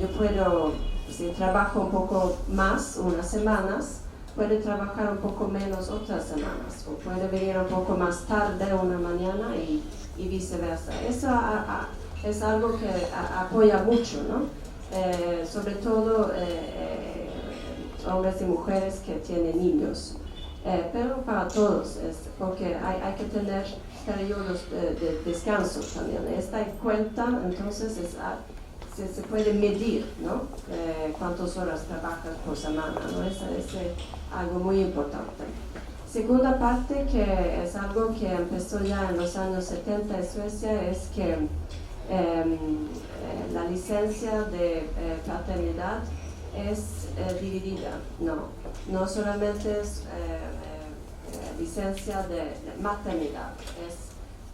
yo puedo, si trabajo un poco más unas semanas, puedo trabajar un poco menos otras semanas, o puedo venir un poco más tarde una mañana y viceversa. Eso es algo que apoya mucho, ¿no? Sobre todo hombres y mujeres que tienen niños. Pero para todos, porque hay que tener periodos de descanso también. Esta cuenta, entonces, se puede medir, ¿no? Cuántas horas trabajas por semana, ¿no? Es algo muy importante. Segunda parte, que es algo que empezó ya en los años 70 en Suecia, es que la licencia de paternidad es dividida, no solamente es licencia de maternidad, es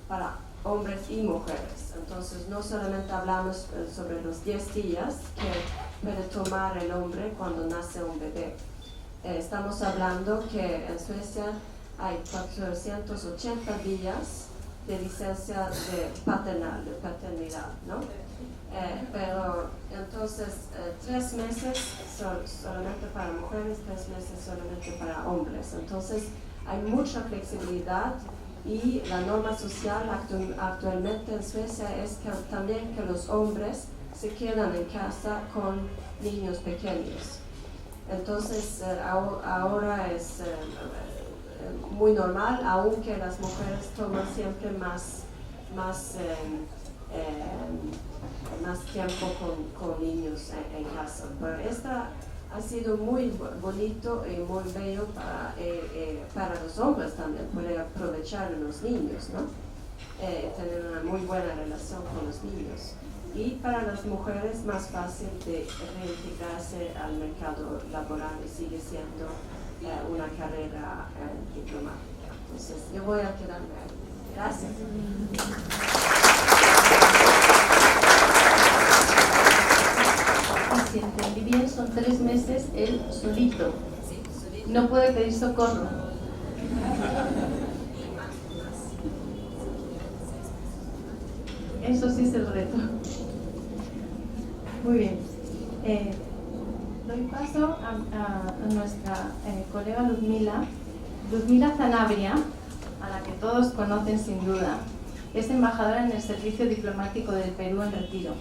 para hombres y mujeres. Entonces no solamente hablamos sobre los 10 días que puede tomar el hombre cuando nace un bebé. Estamos hablando que en Suecia hay 480 días de licencia de paternidad, ¿no? Pero entonces 3 meses solamente para mujeres, 3 meses solamente para hombres. Entonces hay mucha flexibilidad y la norma social actualmente en Suecia es que también que los hombres se quedan en casa con niños pequeños. Entonces ahora es muy normal, aunque las mujeres toman siempre más tiempo con niños en casa. Pero esta ha sido muy bonito y muy bello para los hombres también, poder aprovechar a los niños, ¿no? Tener una muy buena relación con los niños. Y para las mujeres más fácil de reintegrarse al mercado laboral y sigue siendo una carrera diplomática. Entonces, yo voy a quedarme ahí. Gracias. Si entendí bien, son 3 meses él solito. No puede pedir socorro. Eso sí es el reto. Muy bien. Doy paso a nuestra colega Ludmila Zanabria, a la que todos conocen sin duda. Es embajadora en el Servicio Diplomático del Perú en retiro.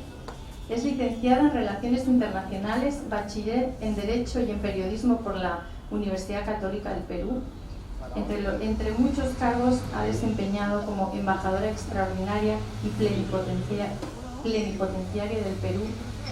Es licenciada en Relaciones Internacionales, bachiller en Derecho y en Periodismo por la Universidad Católica del Perú. Entre muchos cargos ha desempeñado como embajadora extraordinaria y plenipotenciaria del Perú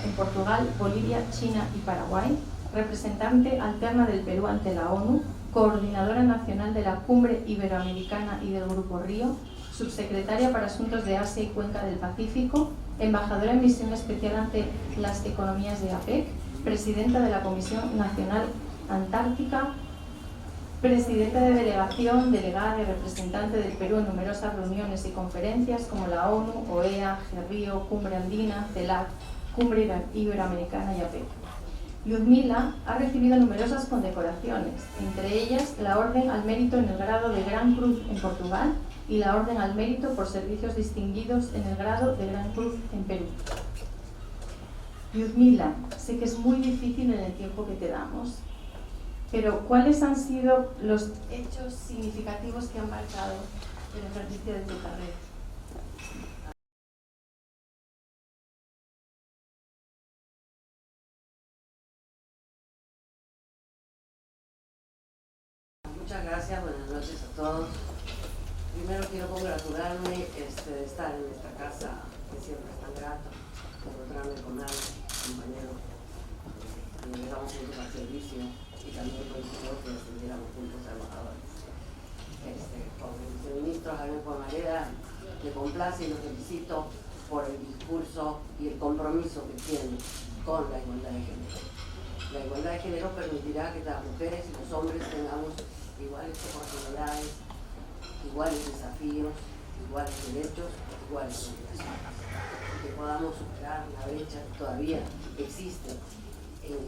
en Portugal, Bolivia, China y Paraguay, representante alterna del Perú ante la ONU, coordinadora nacional de la Cumbre Iberoamericana y del Grupo Río, subsecretaria para Asuntos de Asia y Cuenca del Pacífico, embajadora en misión especial ante las economías de APEC, presidenta de la Comisión Nacional Antártica, presidenta de delegación, delegada y representante del Perú en numerosas reuniones y conferencias como la ONU, OEA, GERRIO, Cumbre Andina, CELAC, Cumbre Iberoamericana y APEC. Lyudmila ha recibido numerosas condecoraciones, entre ellas la Orden al Mérito en el grado de Gran Cruz en Portugal y la Orden al Mérito por Servicios Distinguidos en el grado de Gran Cruz en Perú. Lyudmila, sé que es muy difícil en el tiempo que te damos, pero ¿cuáles han sido los hechos significativos que han marcado el ejercicio de tu carrera? Muchas gracias, buenas noches a todos. Primero quiero congratularme de estar en esta casa, que siempre es tan grato, encontrarme con alguien, compañero, que llegamos juntos al servicio y también coincidió que estuviéramos juntos a embajadores. Como viceministro Javier Pomareda, le complace y lo felicito por el discurso y el compromiso que tiene con la igualdad de género. La igualdad de género permitirá que las mujeres y los hombres tengamos iguales oportunidades, iguales desafíos, iguales derechos, iguales obligaciones. Y que podamos superar la brecha que todavía existe en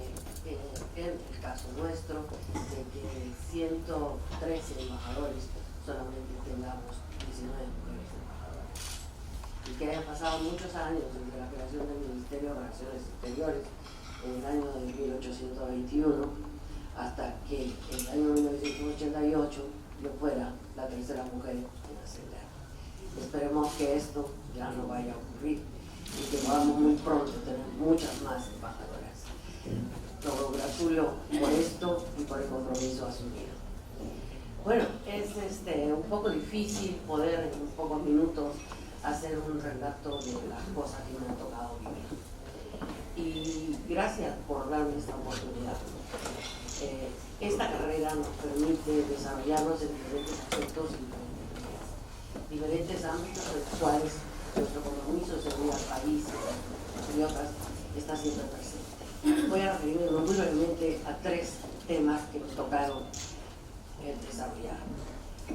el caso nuestro, de que 113 embajadores solamente tengamos 19 mujeres embajadoras. Y que hayan pasado muchos años desde la creación del Ministerio de Relaciones Exteriores en el año de 1821, hasta que en el año 1988 yo fuera la tercera mujer en ascender. Esperemos que esto ya no vaya a ocurrir y que podamos muy pronto tener muchas más embajadoras. Lo congratulo por esto y por el compromiso asumido. Bueno, es un poco difícil poder en pocos minutos hacer un relato de las cosas que me han tocado vivir. Y gracias por darme esta oportunidad. Esta carrera nos permite desarrollarnos en diferentes aspectos y diferentes ámbitos en los cuales nuestro compromiso de servir al país y otras está siempre presente. Voy a referirme muy brevemente a tres temas que nos tocaron desarrollar.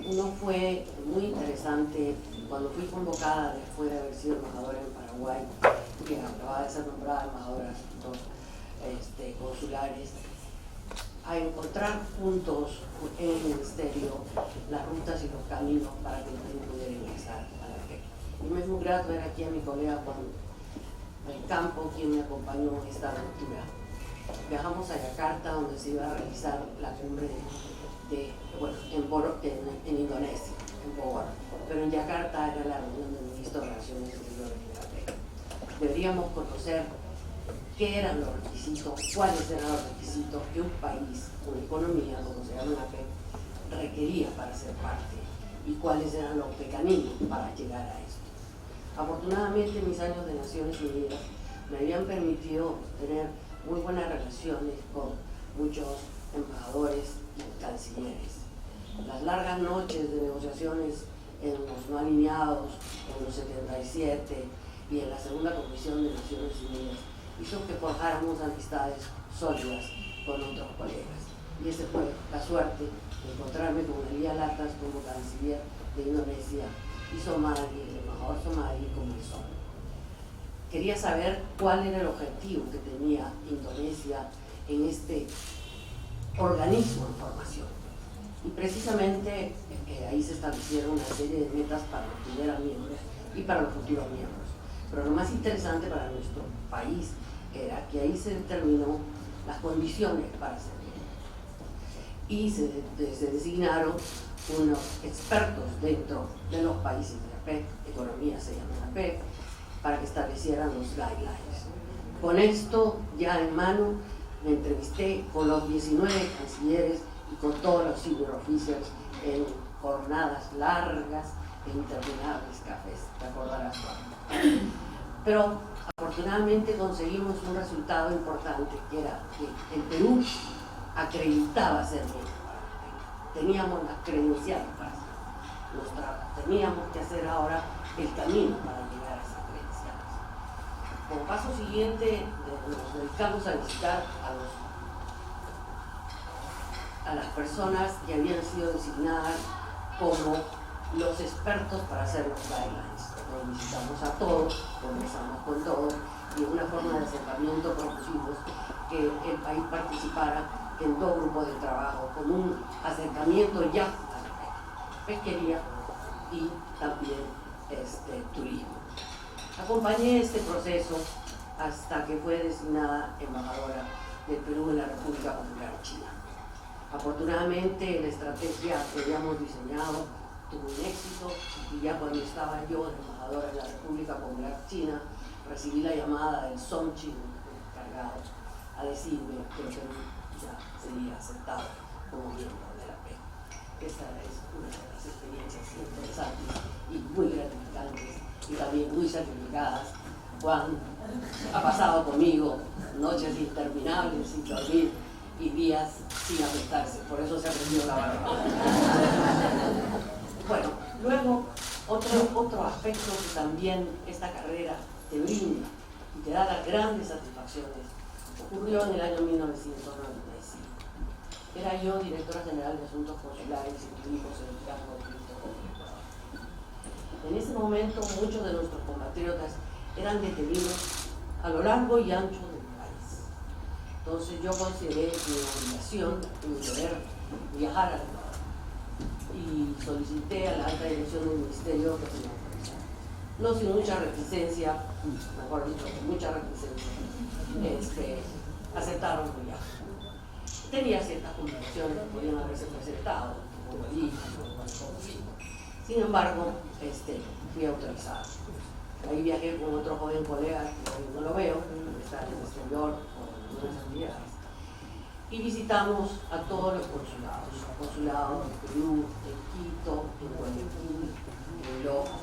Uno fue muy interesante cuando fui convocada después de haber sido embajadora en Paraguay, que acababa de ser nombrada embajadora de asuntos consulares, a encontrar juntos en el ministerio las rutas y los caminos para que la gente pudiera ingresar a la FEC. Y me es muy grato ver aquí a mi colega Juan del Campo, quien me acompañó en esta aventura. Viajamos a Yakarta, donde se iba a realizar la cumbre en Indonesia, en Bogor. Pero en Yakarta era la reunión del ministro de Relaciones Exteriores de la FEC. Deberíamos conocer qué eran los requisitos, cuáles eran los requisitos que un país, una economía, como se llama la FEC, requería para ser parte y cuáles eran los mecanismos para llegar a esto. Afortunadamente, mis años de Naciones Unidas me habían permitido tener muy buenas relaciones con muchos embajadores y cancilleres. Las largas noches de negociaciones en los no alineados, en los 77 y en la segunda comisión de Naciones Unidas hizo que forjáramos amistades sólidas con otros colegas. Y esa fue la suerte de encontrarme con Elia Latas como canciller de Indonesia y Somali, el embajador Somali como el sol. Quería saber cuál era el objetivo que tenía Indonesia en este organismo en formación. Y precisamente ahí se establecieron una serie de metas para los primeros miembros y para los futuros miembros. Pero lo más interesante para nuestro país era que ahí se determinó las condiciones para ser miembro. Y se designaron unos expertos dentro de los países de la PEC, economía se llama la PEC, para que establecieran los guidelines. Con esto ya en mano, me entrevisté con los 19 cancilleres y con todos los senior officials en jornadas largas e interminables cafés, te acordarás. Pero afortunadamente conseguimos un resultado importante, que era que el Perú acreditaba ser bien. Teníamos las credenciales para hacerlo. Teníamos que hacer ahora el camino para llegar a esas credenciales. Como paso siguiente, nos dedicamos a visitar a las personas que habían sido designadas como los expertos para hacer los guidelines. Nos visitamos a todos, conversamos con todos, y una forma de acercamiento propusimos que el país participara en 2 grupos de trabajo, con un acercamiento ya a la pesquería y también turismo. Acompañé este proceso hasta que fue designada embajadora del Perú en la República Popular China. Afortunadamente la estrategia que habíamos diseñado tuvo un éxito, y ya cuando estaba yo de embajadora en la República Popular China, recibí la llamada del Somchi, encargado, a decirme que el Perú ya sería aceptado como miembro de la PEC. Esta es una de las experiencias interesantes y muy gratificantes y también muy sacrificadas. Juan ha pasado conmigo noches interminables sin dormir y días sin afectarse, por eso se ha aprendido la barba. Bueno, luego otro aspecto que también esta carrera te brinda y te da las grandes satisfacciones ocurrió en el año 1995. Era yo directora general de Asuntos Consulares y tuvimos el gran conflicto con el Ecuador. En ese momento muchos de nuestros compatriotas eran detenidos a lo largo y ancho del país. Entonces yo consideré mi obligación y mi deber viajar al Ecuador y solicité a la alta dirección del ministerio que se me autorizara. No sin mucha reticencia, mejor dicho, con mucha reticencia, aceptaron mi viaje. Tenía ciertas complicaciones que podían haberse presentado, como el conflicto. Sin embargo, fui autorizado. Ahí viajé con otro joven colega, que hoy no lo veo, está en el exterior con algunas actividades. Y visitamos a todos los consulados de Perú, en Quito, en Guayaquil, en Loja.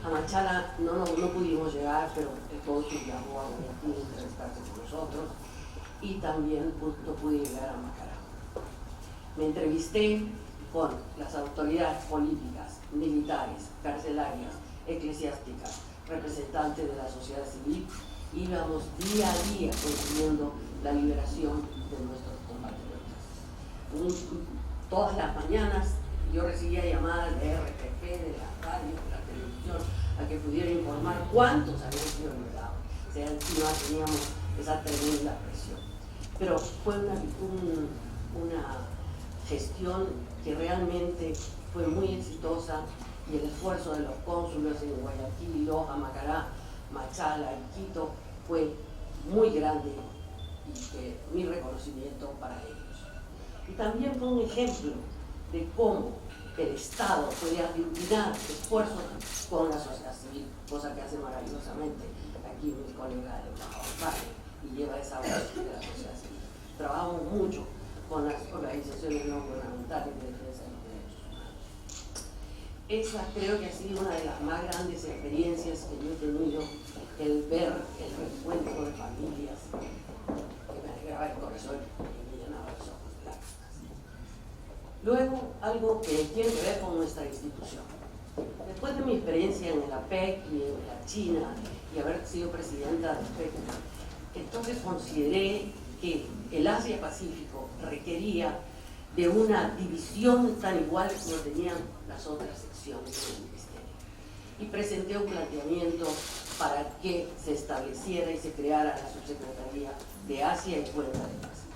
A Machala no pudimos llegar, pero el cónsul llamó a Guayaquil a entrevistarse con nosotros, y también no pude llegar a Macará. Me entrevisté con las autoridades políticas, militares, carcelarias, eclesiásticas, representantes de la sociedad civil, íbamos día a día consiguiendo la liberación de nuestros compatriotas. Todas las mañanas yo recibía llamadas de RPP, de la radio, de la televisión, a que pudiera informar cuántos habían sido liberados. O sea, encima teníamos esa tremenda presión. Pero fue una gestión que realmente fue muy exitosa, y el esfuerzo de los cónsules en Guayaquil, Loja, Macará, Machala y Quito fue muy grande, y mi reconocimiento para ellos. Y también fue un ejemplo de cómo el Estado puede aglutinar esfuerzos con la sociedad civil, cosa que hace maravillosamente aquí mi colega el embajador Padre, y lleva esa voz de la sociedad civil. Trabajamos mucho con las organizaciones no gubernamentales de defensa de los derechos humanos. Esa creo que ha sido una de las más grandes experiencias que yo he tenido, el ver el reencuentro de familias, que me alegraba el corazón y me llenaba los ojos de lágrimas. Luego, algo que tiene que ver con nuestra institución. Después de mi experiencia en el APEC y en la China, y haber sido presidenta del APEC, entonces consideré que el Asia-Pacífico requería de una división tan igual como tenían las otras secciones del ministerio. Y presenté un planteamiento para que se estableciera y se creara la subsecretaría de Asia y Cuenca del Pacífico.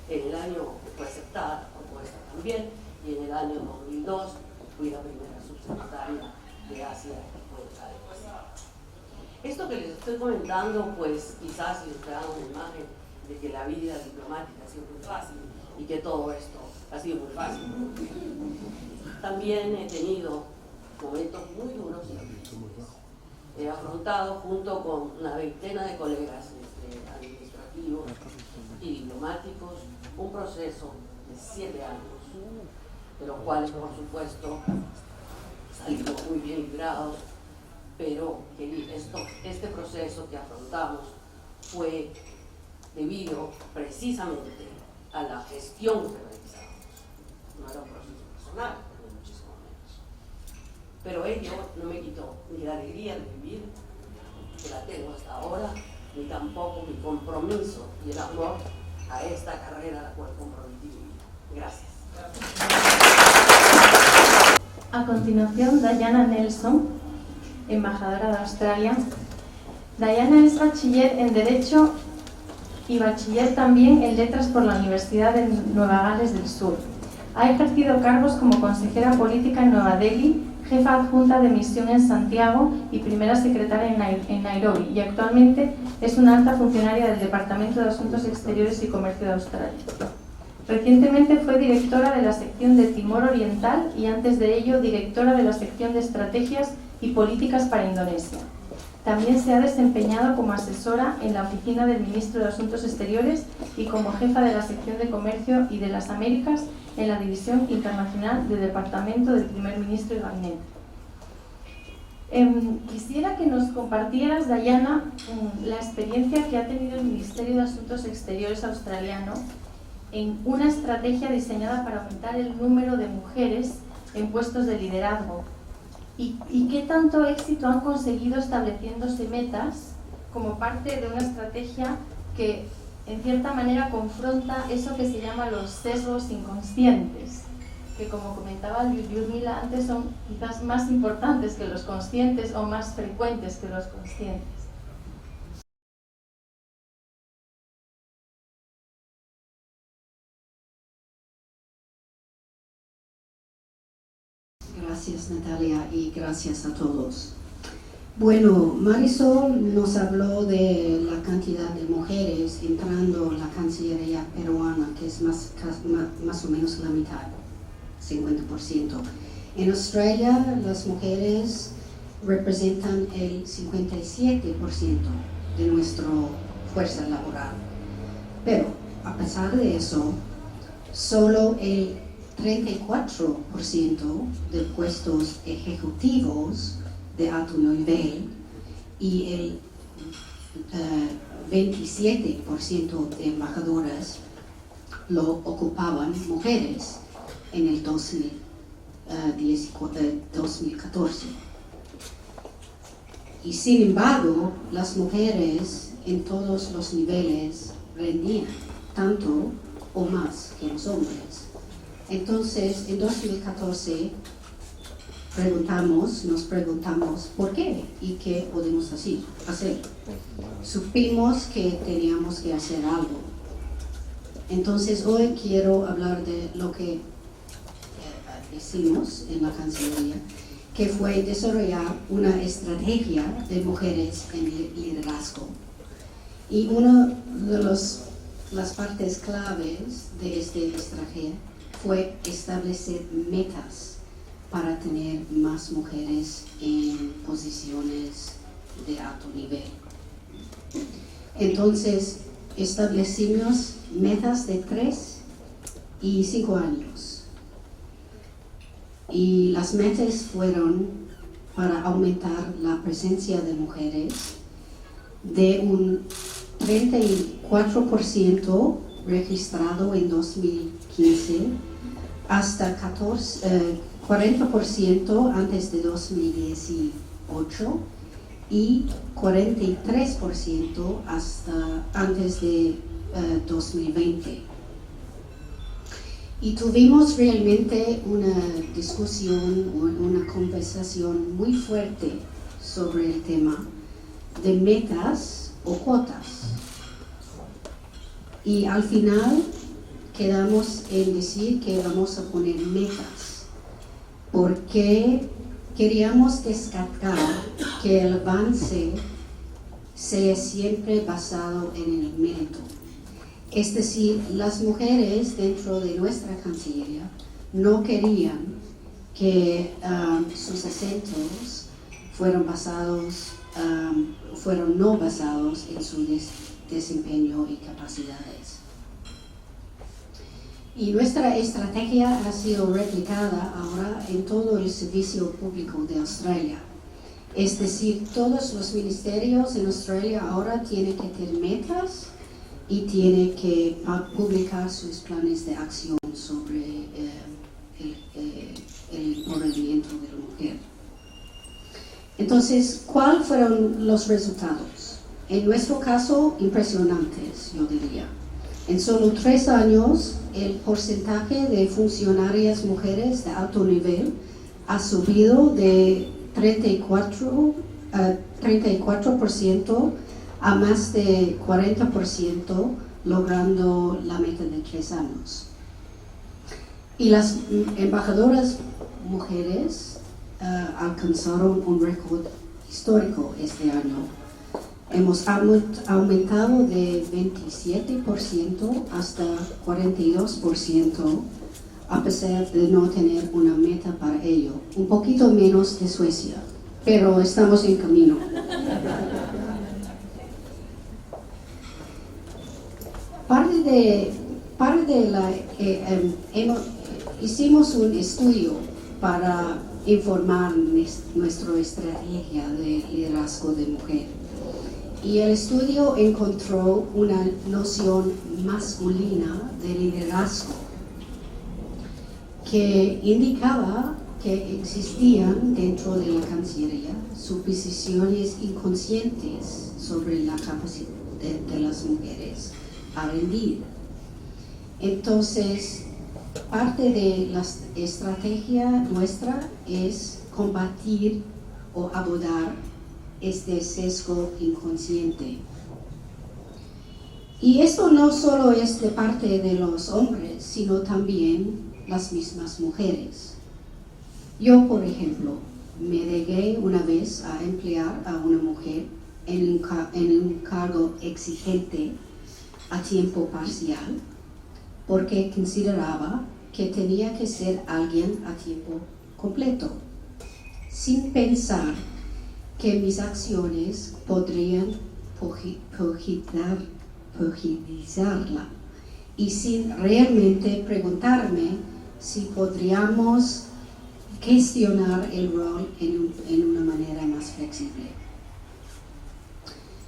En el año fue aceptada la propuesta también, y en el año 2002 fui la primera subsecretaria de Asia y Cuenca del Pacífico. Esto que les estoy comentando, pues quizás les da una imagen de que la vida diplomática ha sido muy fácil y que todo esto ha sido muy fácil. También he tenido momentos muy duros, he afrontado junto con una veintena de colegas administrativos y diplomáticos un proceso de 7 años, de los cuales, por supuesto, salimos muy bien librados, pero este proceso que afrontamos fue debido precisamente a la gestión que realizamos. No era un proceso personal en muchísimos momentos. Pero ello no me quitó ni la alegría de vivir, que la tengo hasta ahora, ni tampoco mi compromiso y el amor a esta carrera a la cual comprometí mi vida. Gracias. A continuación, Diana Nelson, embajadora de Australia. Diana es bachiller en Derecho y bachiller también en Letras por la Universidad de Nueva Gales del Sur. Ha ejercido cargos como consejera política en Nueva Delhi, jefa adjunta de misión en Santiago y primera secretaria en Nairobi, y actualmente es una alta funcionaria del Departamento de Asuntos Exteriores y Comercio de Australia. Recientemente fue directora de la sección de Timor Oriental y antes de ello directora de la sección de Estrategias y Políticas para Indonesia. También se ha desempeñado como asesora en la oficina del Ministro de Asuntos Exteriores y como jefa de la sección de Comercio y de las Américas en la División Internacional del Departamento del Primer Ministro y Gabinete. Quisiera que nos compartieras, Diana, la experiencia que ha tenido el Ministerio de Asuntos Exteriores australiano en una estrategia diseñada para aumentar el número de mujeres en puestos de liderazgo y qué tanto éxito han conseguido estableciéndose metas como parte de una estrategia que en cierta manera confronta eso que se llama los sesgos inconscientes, que como comentaba Yurmila antes son quizás más importantes que los conscientes o más frecuentes que los conscientes. Gracias, Natalia, y gracias a todos. Bueno, Marisol nos habló de la cantidad de mujeres entrando en la Cancillería peruana, que es más o menos la mitad, 50%. En Australia, las mujeres representan el 57% de nuestra fuerza laboral. Pero, a pesar de eso, solo el 34% de puestos ejecutivos de alto nivel y el 27% de embajadoras lo ocupaban mujeres en el 2014. Y sin embargo, las mujeres en todos los niveles rendían tanto o más que los hombres. Entonces, en 2014 nos preguntamos por qué y qué podemos hacer. Supimos que teníamos que hacer algo. Entonces, hoy quiero hablar de lo que hicimos en la Cancillería, que fue desarrollar una estrategia de mujeres en liderazgo. Y una de las partes claves de esta estrategia fue establecer metas para tener más mujeres en posiciones de alto nivel. Entonces, establecimos metas de 3 y 5 años. Y las metas fueron para aumentar la presencia de mujeres de un 34% registrado en 2015 hasta 40% antes de 2018 y 43% hasta antes de 2020. Y tuvimos realmente una discusión, una conversación muy fuerte sobre el tema de metas o cuotas. Y al final quedamos en decir que vamos a poner metas, porque queríamos descartar que el avance sea siempre basado en el mérito. Es decir, las mujeres dentro de nuestra Cancillería no querían que sus acentos fueran basados fueron no basados en su desempeño y capacidades. Y nuestra estrategia ha sido replicada ahora en todo el servicio público de Australia. Es decir, todos los ministerios en Australia ahora tienen que tener metas y tienen que publicar sus planes de acción sobre el empoderamiento de la mujer. Entonces, ¿cuáles fueron los resultados? En nuestro caso, impresionantes, yo diría. En solo 3 años, el porcentaje de funcionarias mujeres de alto nivel ha subido de 34% a más de 40%, logrando la meta de 3 años. Y las embajadoras mujeres alcanzaron un récord histórico este año. Hemos aumentado de 27% hasta 42%, a pesar de no tener una meta para ello. Un poquito menos de Suecia, pero estamos en camino. Hicimos un estudio para informar nuestra estrategia de liderazgo de mujer. Y el estudio encontró una noción masculina de liderazgo que indicaba que existían dentro de la Cancillería suposiciones inconscientes sobre la capacidad de las mujeres a rendir. Entonces, parte de la estrategia nuestra es combatir o abordar este sesgo inconsciente. Y esto no solo es de parte de los hombres, sino también las mismas mujeres. Yo, por ejemplo, me negué una vez a emplear a una mujer en un cargo exigente a tiempo parcial, porque consideraba que tenía que ser alguien a tiempo completo, sin pensar que mis acciones podrían perjudicarla y sin realmente preguntarme si podríamos gestionar el rol en una manera más flexible.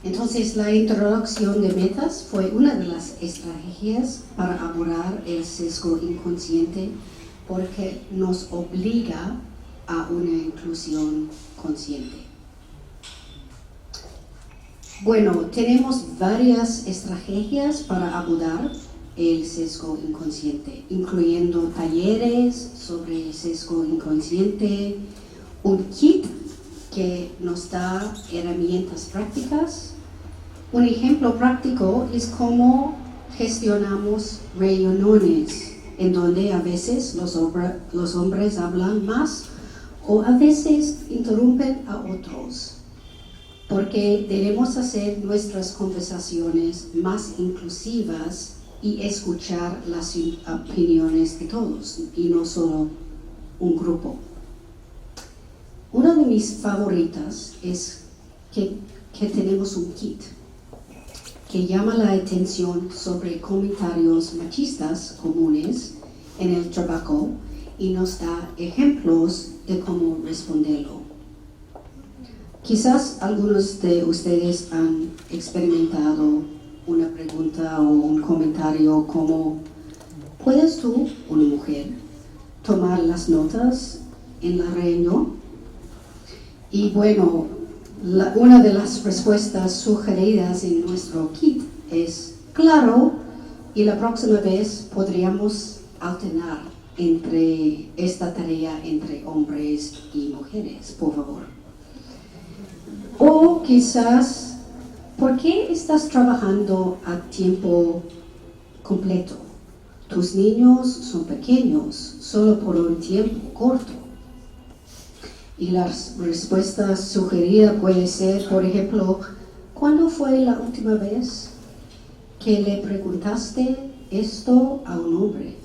Entonces, la introducción de metas fue una de las estrategias para abordar el sesgo inconsciente, porque nos obliga a una inclusión consciente. Bueno, tenemos varias estrategias para abordar el sesgo inconsciente, incluyendo talleres sobre sesgo inconsciente, un kit que nos da herramientas prácticas. Un ejemplo práctico es cómo gestionamos reuniones en donde a veces los hombres hablan más o a veces interrumpen a otros, porque debemos hacer nuestras conversaciones más inclusivas y escuchar las opiniones de todos y no solo un grupo. Una de mis favoritas es que tenemos un kit que llama la atención sobre comentarios machistas comunes en el trabajo y nos da ejemplos de cómo responderlo. Quizás algunos de ustedes han experimentado una pregunta o un comentario como: ¿puedes tú, una mujer, tomar las notas en la reunión? Y bueno, una de las respuestas sugeridas en nuestro kit es: claro, y la próxima vez podríamos alternar entre esta tarea entre hombres y mujeres, por favor. O quizás, ¿por qué estás trabajando a tiempo completo? Tus niños son pequeños, solo por un tiempo corto. Y las respuestas sugeridas puede ser, por ejemplo, ¿cuándo fue la última vez que le preguntaste esto a un hombre?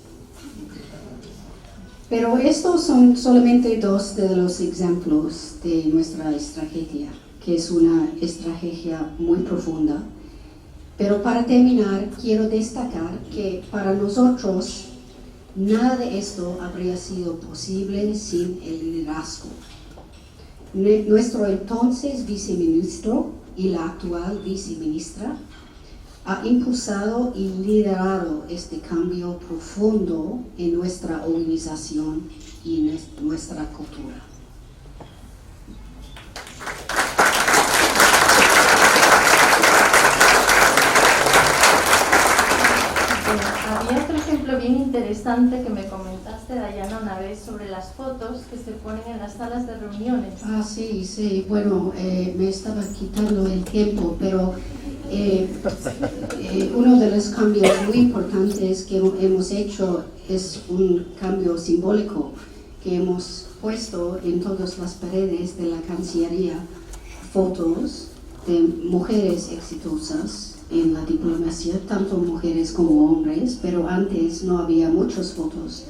Pero estos son solamente 2 de los ejemplos de nuestra estrategia. que es una estrategia muy profunda. Pero para terminar, quiero destacar que para nosotros nada de esto habría sido posible sin el liderazgo. Nuestro entonces viceministro y la actual viceministra ha impulsado y liderado este cambio profundo en nuestra organización y en nuestra cultura. Había otro ejemplo bien interesante que me comentaste, Dayana, una vez sobre las fotos que se ponen en las salas de reuniones. Ah, sí, bueno, me estaba quitando el tiempo, pero uno de los cambios muy importantes que hemos hecho es un cambio simbólico que hemos puesto en todas las paredes de la Cancillería, fotos de mujeres exitosas en la diplomacia, tanto mujeres como hombres, pero antes no había muchas fotos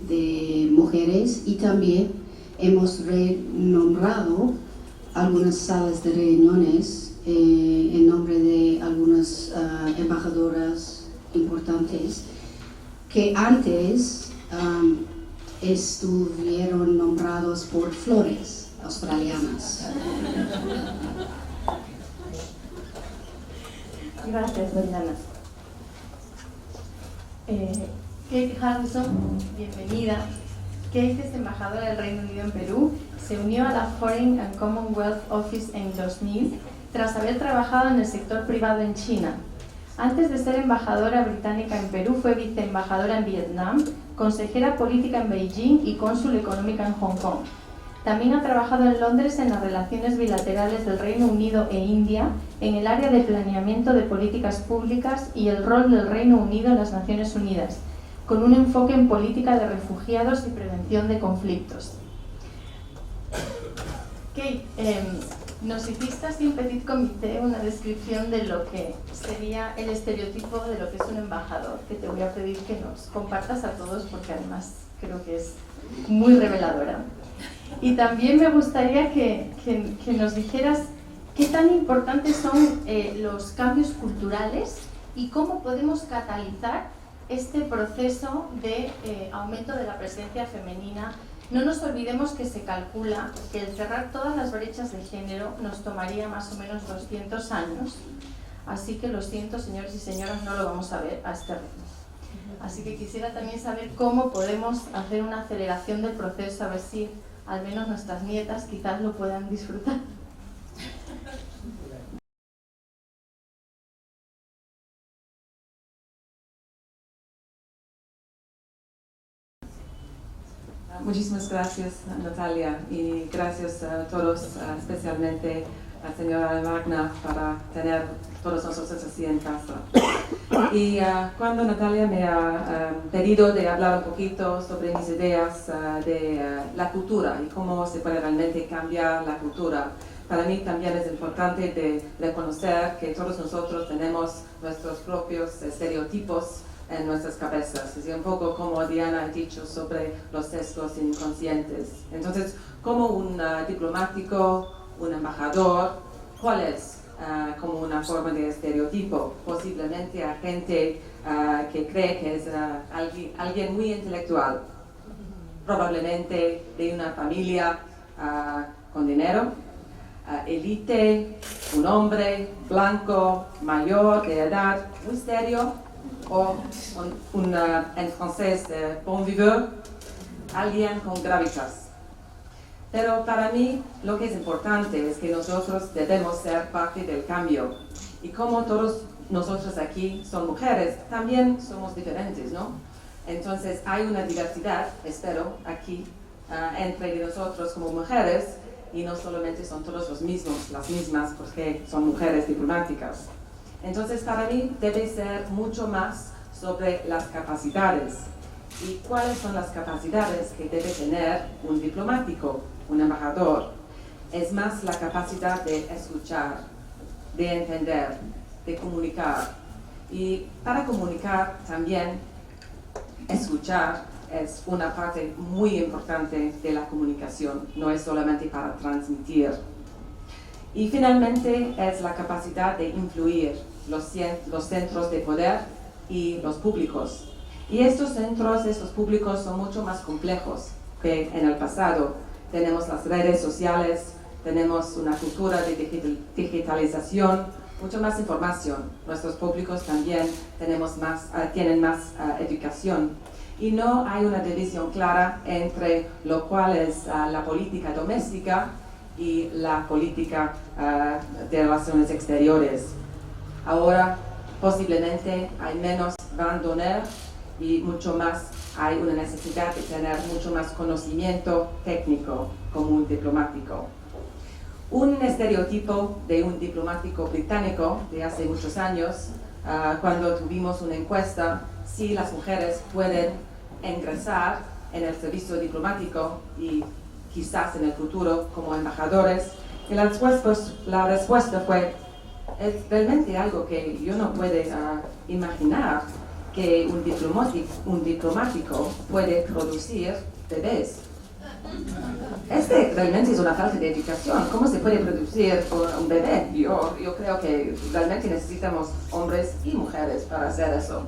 de mujeres, y también hemos renombrado algunas salas de reuniones en nombre de algunas embajadoras importantes que antes estuvieron nombrados por flores australianas. Gracias, Dayana. Kate Harrison, bienvenida. Kate es embajadora del Reino Unido en Perú. Se unió a la Foreign and Commonwealth Office en 2000 tras haber trabajado en el sector privado en China. Antes de ser embajadora británica en Perú, fue viceembajadora en Vietnam, consejera política en Beijing y cónsul económica en Hong Kong. También ha trabajado en Londres en las relaciones bilaterales del Reino Unido e India, en el área de planeamiento de políticas públicas y el rol del Reino Unido en las Naciones Unidas, con un enfoque en política de refugiados y prevención de conflictos. Kate, nos hiciste así en Petit Comité una descripción de lo que sería el estereotipo de lo que es un embajador, que te voy a pedir que nos compartas a todos porque además creo que es muy reveladora. Y también me gustaría que nos dijeras qué tan importantes son los cambios culturales y cómo podemos catalizar este proceso de aumento de la presencia femenina. No nos olvidemos que se calcula que el cerrar todas las brechas de género nos tomaría más o menos 200 años. Así que lo siento, señores y señoras, no lo vamos a ver a este ritmo. Así que quisiera también saber cómo podemos hacer una aceleración del proceso, a ver si al menos nuestras nietas quizás lo puedan disfrutar. Muchísimas gracias, Natalia, y gracias a todos, especialmente a la señora Magna, para tener todos nosotros así en casa. Y cuando Natalia me ha pedido de hablar un poquito sobre mis ideas de la cultura y cómo se puede realmente cambiar la cultura, para mí también es importante de reconocer que todos nosotros tenemos nuestros propios estereotipos en nuestras cabezas. Es un poco como Diana ha dicho sobre los sesgos inconscientes. Entonces, como un diplomático, un embajador, ¿cuál es como una forma de estereotipo? Posiblemente a gente que cree que es alguien muy intelectual, probablemente de una familia con dinero, élite, un hombre blanco, mayor de edad, muy serio, o en francés, bon viveur, alguien con gravitas. Pero para mí lo que es importante es que nosotros debemos ser parte del cambio. Y como todos nosotros aquí son mujeres, también somos diferentes, ¿no? Entonces hay una diversidad, espero, aquí entre nosotros como mujeres, y no solamente son todos los mismos, las mismas, porque son mujeres diplomáticas. Entonces, para mí debe ser mucho más sobre las capacidades. ¿Y cuáles son las capacidades que debe tener un diplomático, un embajador? Es más la capacidad de escuchar, de entender, de comunicar. Y para comunicar también, escuchar es una parte muy importante de la comunicación, no es solamente para transmitir. Y finalmente es la capacidad de influir los centros de poder y los públicos. Y estos centros, estos públicos son mucho más complejos que en el pasado. Tenemos las redes sociales, tenemos una cultura de digitalización, mucho más información. Nuestros públicos también tienen más educación. Y no hay una división clara entre lo cual es la política doméstica y la política de relaciones exteriores. Ahora posiblemente hay menos randonneur y mucho más hay una necesidad de tener mucho más conocimiento técnico como un diplomático. Un estereotipo de un diplomático británico de hace muchos años, cuando tuvimos una encuesta si las mujeres pueden ingresar en el servicio diplomático y quizás en el futuro como embajadores, y la respuesta fue: es realmente algo que yo no puedo imaginar que un diplomático puede producir bebés. Realmente es una falta de educación. ¿Cómo se puede producir un bebé? Yo creo que realmente necesitamos hombres y mujeres para hacer eso.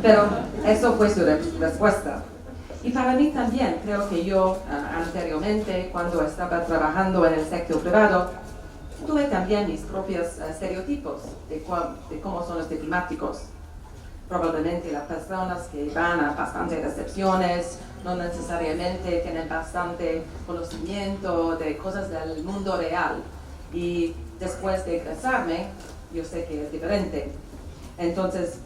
Pero eso fue su respuesta. Y para mí también, creo que yo anteriormente, cuando estaba trabajando en el sector privado, tuve también mis propios estereotipos de cómo son los diplomáticos. Probablemente las personas que van a bastantes recepciones no necesariamente tienen bastante conocimiento de cosas del mundo real. Y después de egresarme, yo sé que es diferente. Entonces,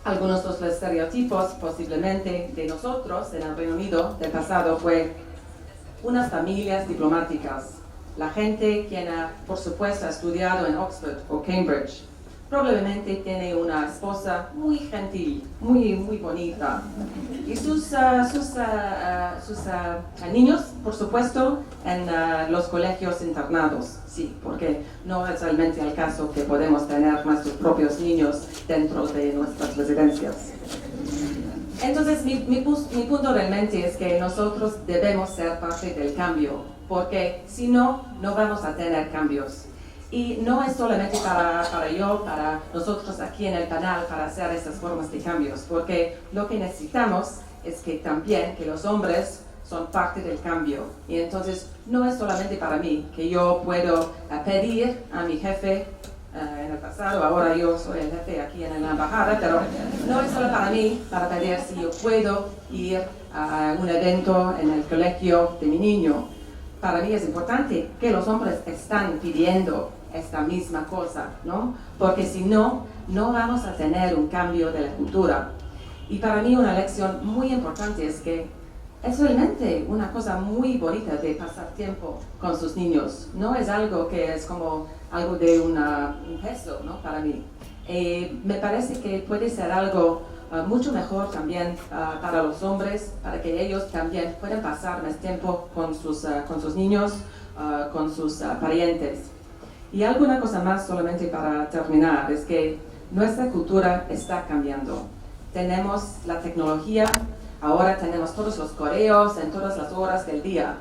algunos de los estereotipos posiblemente de nosotros en el Reino Unido del pasado fue unas familias diplomáticas. La gente quien por supuesto ha estudiado en Oxford o Cambridge probablemente tiene una esposa muy gentil, muy bonita. Y sus niños, por supuesto, en los colegios internados. Sí, porque no es realmente el caso que podemos tener nuestros propios niños dentro de nuestras residencias. Entonces, mi punto realmente es que nosotros debemos ser parte del cambio, porque si no, no vamos a tener cambios. Y no es solamente para nosotros aquí en el canal para hacer estas formas de cambios, porque lo que necesitamos es que también que los hombres son parte del cambio. Y entonces no es solamente para mí, que yo puedo pedir a mi jefe en el pasado, ahora yo soy el jefe aquí en la embajada, pero no es solo para mí, para pedir si yo puedo ir a un evento en el colegio de mi niño. Para mí es importante que los hombres están pidiendo esta misma cosa, ¿no? Porque si no, no vamos a tener un cambio de la cultura. Y para mí una lección muy importante es que es realmente una cosa muy bonita de pasar tiempo con sus niños. No es algo que es como algo de un gesto, ¿no? Para mí. Me parece que puede ser algo mucho mejor también para los hombres, para que ellos también puedan pasar más tiempo con sus niños, con sus parientes. Y alguna cosa más solamente para terminar, es que nuestra cultura está cambiando. Tenemos la tecnología, ahora tenemos todos los correos en todas las horas del día.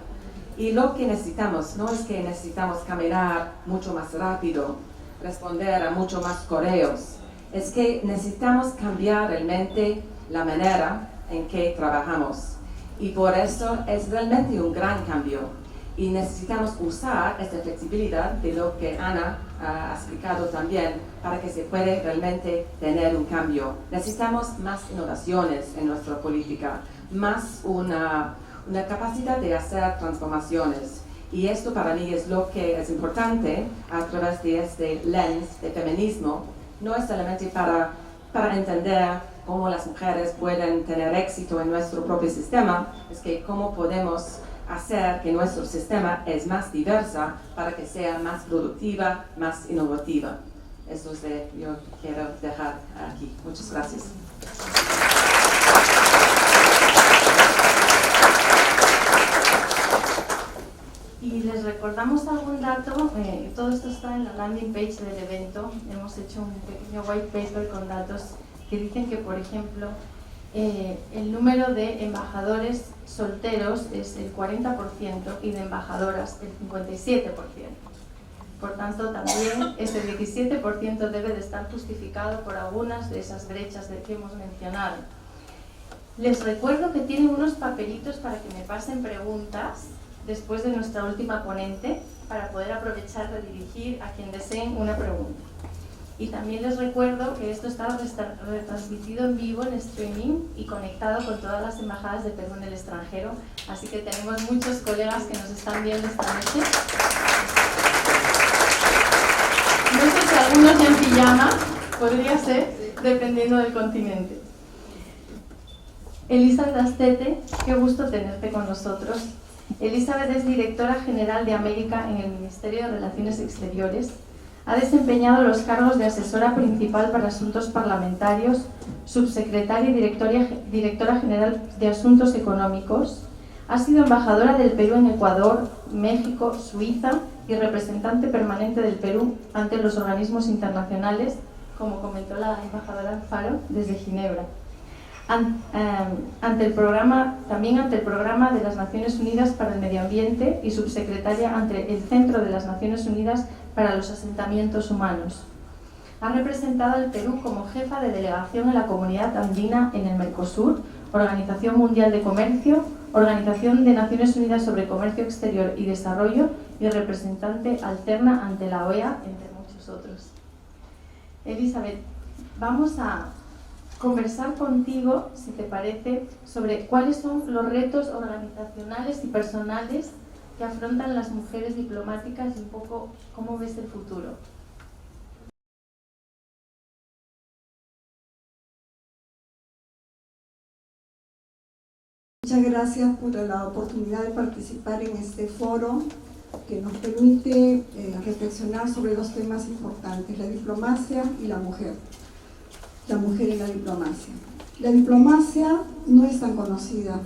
Y lo que necesitamos no es que necesitamos caminar mucho más rápido, responder a mucho más correos. Es que necesitamos cambiar realmente la manera en que trabajamos. Y por eso es realmente un gran cambio. Y necesitamos usar esta flexibilidad de lo que Ana ha explicado también para que se pueda realmente tener un cambio. Necesitamos más innovaciones en nuestra política, más una capacidad de hacer transformaciones. Y esto para mí es lo que es importante a través de este lens de feminismo. No es solamente para entender cómo las mujeres pueden tener éxito en nuestro propio sistema, es que cómo podemos hacer que nuestro sistema es más diversa para que sea más productiva, más innovativa. Eso es lo que yo quiero dejar aquí. Muchas gracias. Y les recordamos algún dato, todo esto está en la landing page del evento. Hemos hecho un pequeño white paper con datos que dicen que, por ejemplo, el número de embajadores solteros es el 40% y de embajadoras el 57%. Por tanto, también ese 17% debe de estar justificado por algunas de esas brechas que hemos mencionado. Les recuerdo que tienen unos papelitos para que me pasen preguntas después de nuestra última ponente, para poder aprovechar de dirigir a quien deseen una pregunta. Y también les recuerdo que esto está retransmitido en vivo en streaming y conectado con todas las embajadas de Perú en el extranjero, así que tenemos muchos colegas que nos están viendo esta noche. No sé si algunos ya en pijama, podría ser, dependiendo del continente. Elizabeth Astete, qué gusto tenerte con nosotros. Elizabeth es directora general de América en el Ministerio de Relaciones Exteriores. Ha desempeñado los cargos de asesora principal para asuntos parlamentarios, subsecretaria y directora general de asuntos económicos. Ha sido embajadora del Perú en Ecuador, México, Suiza y representante permanente del Perú ante los organismos internacionales, como comentó la embajadora Alfaro, desde Ginebra. Ante el programa de las Naciones Unidas para el Medio Ambiente y subsecretaria ante el Centro de las Naciones Unidas para los Asentamientos Humanos. Ha representado al Perú como jefa de delegación en la Comunidad Andina en el Mercosur, Organización Mundial de Comercio, Organización de Naciones Unidas sobre Comercio Exterior y Desarrollo y representante alterna ante la OEA, entre muchos otros. Elizabeth, vamos a conversar contigo, si te parece, sobre cuáles son los retos organizacionales y personales que afrontan las mujeres diplomáticas y un poco cómo ves el futuro. Muchas gracias por la oportunidad de participar en este foro que nos permite reflexionar sobre dos temas importantes, la diplomacia y la mujer en la diplomacia. La diplomacia no es tan conocida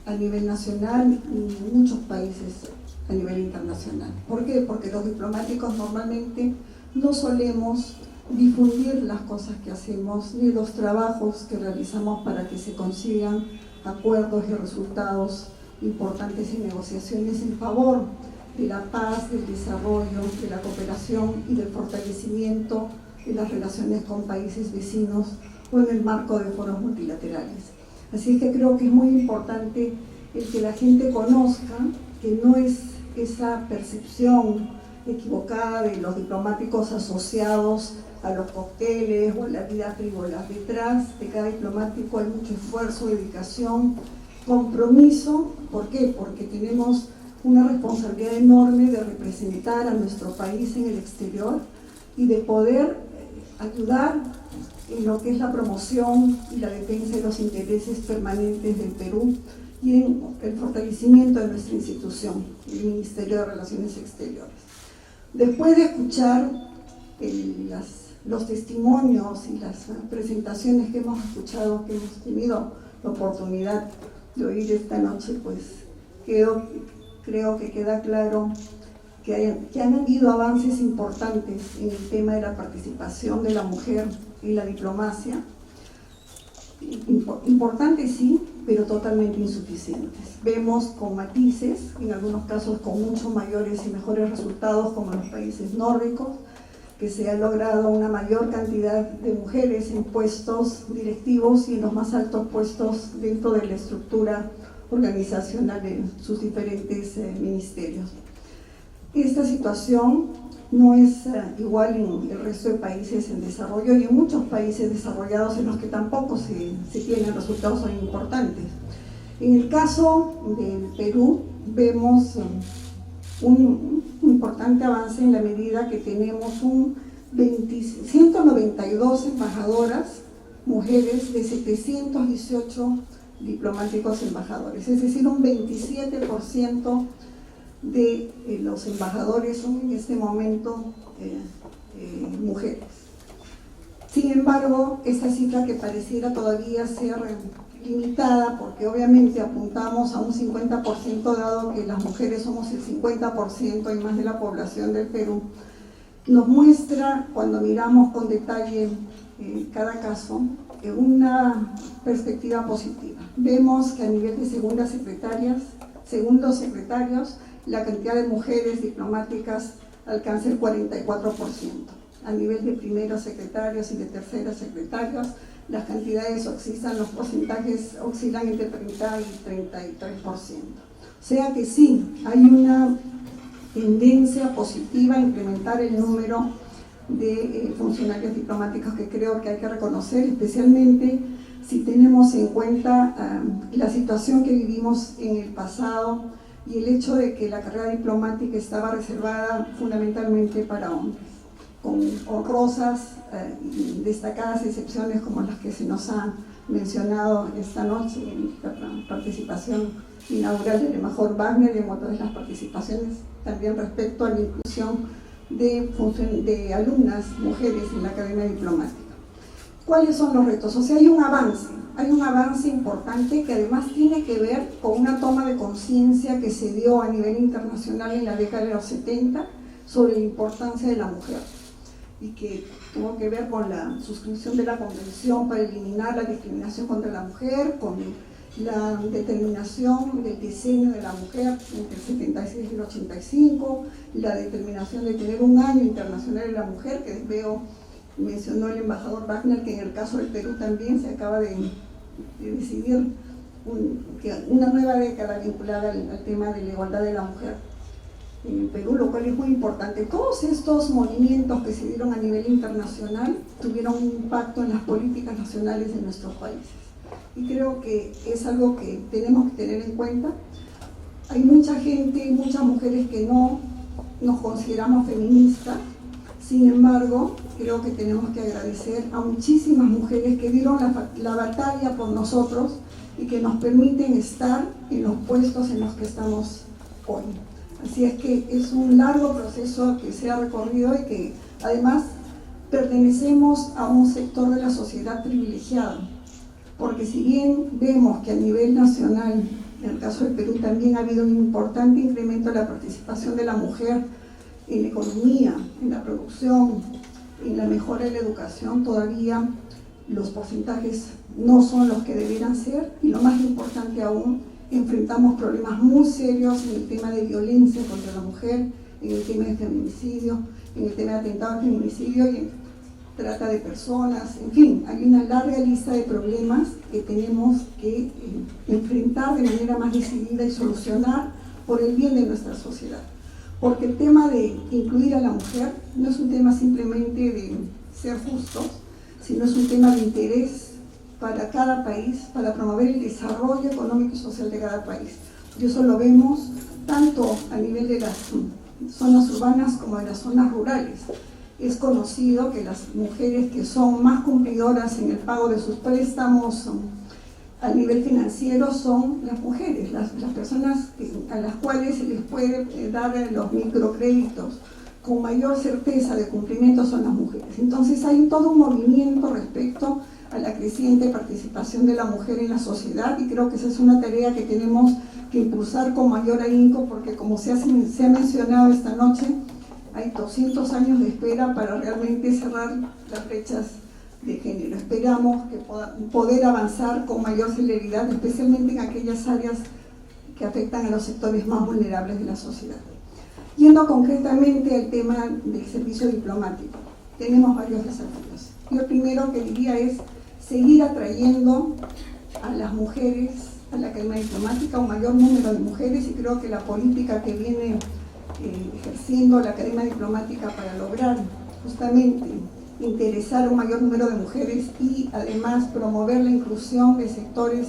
a nivel nacional ni en muchos países a nivel internacional. ¿Por qué? Porque los diplomáticos normalmente no solemos difundir las cosas que hacemos ni los trabajos que realizamos para que se consigan acuerdos y resultados importantes en negociaciones en favor de la paz, del desarrollo, de la cooperación y del fortalecimiento de las relaciones con países vecinos o en el marco de foros multilaterales. Así es que creo que es muy importante el que la gente conozca que no es esa percepción equivocada de los diplomáticos asociados a los cócteles o a la vida frívola. Detrás de cada diplomático hay mucho esfuerzo, dedicación, compromiso. ¿Por qué? Porque tenemos una responsabilidad enorme de representar a nuestro país en el exterior y de poder ayudar en lo que es la promoción y la defensa de los intereses permanentes del Perú y en el fortalecimiento de nuestra institución, el Ministerio de Relaciones Exteriores. Después de escuchar los testimonios y las presentaciones que hemos escuchado, que hemos tenido la oportunidad de oír esta noche, pues creo que queda claro que han habido avances importantes en el tema de la participación de la mujer en la diplomacia. Importantes sí, pero totalmente insuficientes. Vemos con matices, en algunos casos con mucho mayores y mejores resultados, como en los países nórdicos, que se ha logrado una mayor cantidad de mujeres en puestos directivos y en los más altos puestos dentro de la estructura organizacional de sus diferentes ministerios. Esta situación no es igual en el resto de países en desarrollo y en muchos países desarrollados en los que tampoco se tienen resultados tan importantes. En el caso del Perú vemos un importante avance en la medida que tenemos 192 embajadoras mujeres de 718 diplomáticos embajadores, es decir, un 27% de los embajadores son en este momento mujeres. Sin embargo, esta cifra que pareciera todavía ser limitada, porque obviamente apuntamos a un 50%, dado que las mujeres somos el 50% y más de la población del Perú, nos muestra, cuando miramos con detalle cada caso, una perspectiva positiva. Vemos que a nivel de segundos secretarios, la cantidad de mujeres diplomáticas alcanza el 44%. A nivel de primeros secretarios y de terceros secretarios, las cantidades oscilan, los porcentajes oscilan entre 30 y 33%. O sea que sí, hay una tendencia positiva a incrementar el número de funcionarios diplomáticos, que creo que hay que reconocer, especialmente si tenemos en cuenta la situación que vivimos en el pasado y el hecho de que la carrera diplomática estaba reservada fundamentalmente para hombres, con honrosas y destacadas excepciones como las que se nos han mencionado esta noche en la participación inaugural del embajador Wagner y en otras de las participaciones también respecto a la inclusión de alumnas mujeres en la Academia Diplomática. ¿Cuáles son los retos? O sea, hay un avance importante que además tiene que ver con una toma de conciencia que se dio a nivel internacional en la década de los 70 sobre la importancia de la mujer, y que tuvo que ver con la suscripción de la Convención para eliminar la discriminación contra la mujer, con la determinación del diseño de la mujer entre el 76 y el 85, la determinación de tener un año internacional de la mujer, que mencionó el embajador Wagner, que en el caso del Perú también se acaba de decidir una nueva década vinculada al tema de la igualdad de la mujer en el Perú, lo cual es muy importante. Todos estos movimientos que se dieron a nivel internacional tuvieron un impacto en las políticas nacionales de nuestros países, y creo que es algo que tenemos que tener en cuenta. Hay mucha gente, muchas mujeres que no nos consideramos feministas. Sin embargo, creo que tenemos que agradecer a muchísimas mujeres que dieron la batalla por nosotros y que nos permiten estar en los puestos en los que estamos hoy. Así es que es un largo proceso que se ha recorrido, y que además pertenecemos a un sector de la sociedad privilegiado, porque si bien vemos que a nivel nacional, en el caso del Perú, también ha habido un importante incremento de la participación de la mujer en la economía, en la producción, en la mejora de la educación, todavía los porcentajes no son los que debieran ser, y lo más importante aún, enfrentamos problemas muy serios en el tema de violencia contra la mujer, en el tema de feminicidio, en el tema de atentado al feminicidio y en trata de personas. En fin, hay una larga lista de problemas que tenemos que enfrentar de manera más decidida y solucionar por el bien de nuestra sociedad. Porque el tema de incluir a la mujer no es un tema simplemente de ser justos, sino es un tema de interés para cada país, para promover el desarrollo económico y social de cada país. Y eso lo vemos tanto a nivel de las zonas urbanas como de las zonas rurales. Es conocido que las mujeres que son más cumplidoras en el pago de sus préstamos a nivel financiero son las mujeres, las personas a las cuales se les puede dar los microcréditos con mayor certeza de cumplimiento son las mujeres. Entonces hay todo un movimiento respecto a la creciente participación de la mujer en la sociedad, y creo que esa es una tarea que tenemos que impulsar con mayor ahínco, porque como se ha mencionado esta noche, hay 200 años de espera para realmente cerrar las brechas de género. Esperamos que poder avanzar con mayor celeridad, especialmente en aquellas áreas que afectan a los sectores más vulnerables de la sociedad. Yendo concretamente al tema del servicio diplomático, tenemos varios desafíos. Yo el primero que diría es seguir atrayendo a las mujeres a la Academia Diplomática, un mayor número de mujeres, y creo que la política que viene ejerciendo la Academia Diplomática para lograr justamente interesar a un mayor número de mujeres y además promover la inclusión de sectores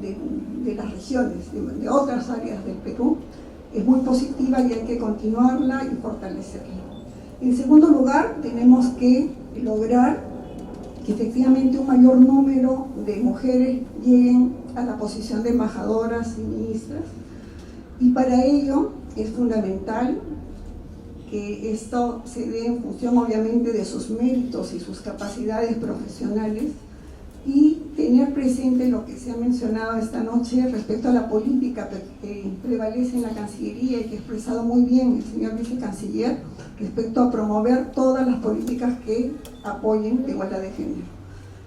de las regiones, de otras áreas del Perú, es muy positiva y hay que continuarla y fortalecerla. En segundo lugar, tenemos que lograr que efectivamente un mayor número de mujeres lleguen a la posición de embajadoras y ministras, y para ello es fundamental que esto se dé en función obviamente de sus méritos y sus capacidades profesionales, y tener presente lo que se ha mencionado esta noche respecto a la política que prevalece en la Cancillería y que ha expresado muy bien el señor vicecanciller respecto a promover todas las políticas que apoyen la igualdad de género.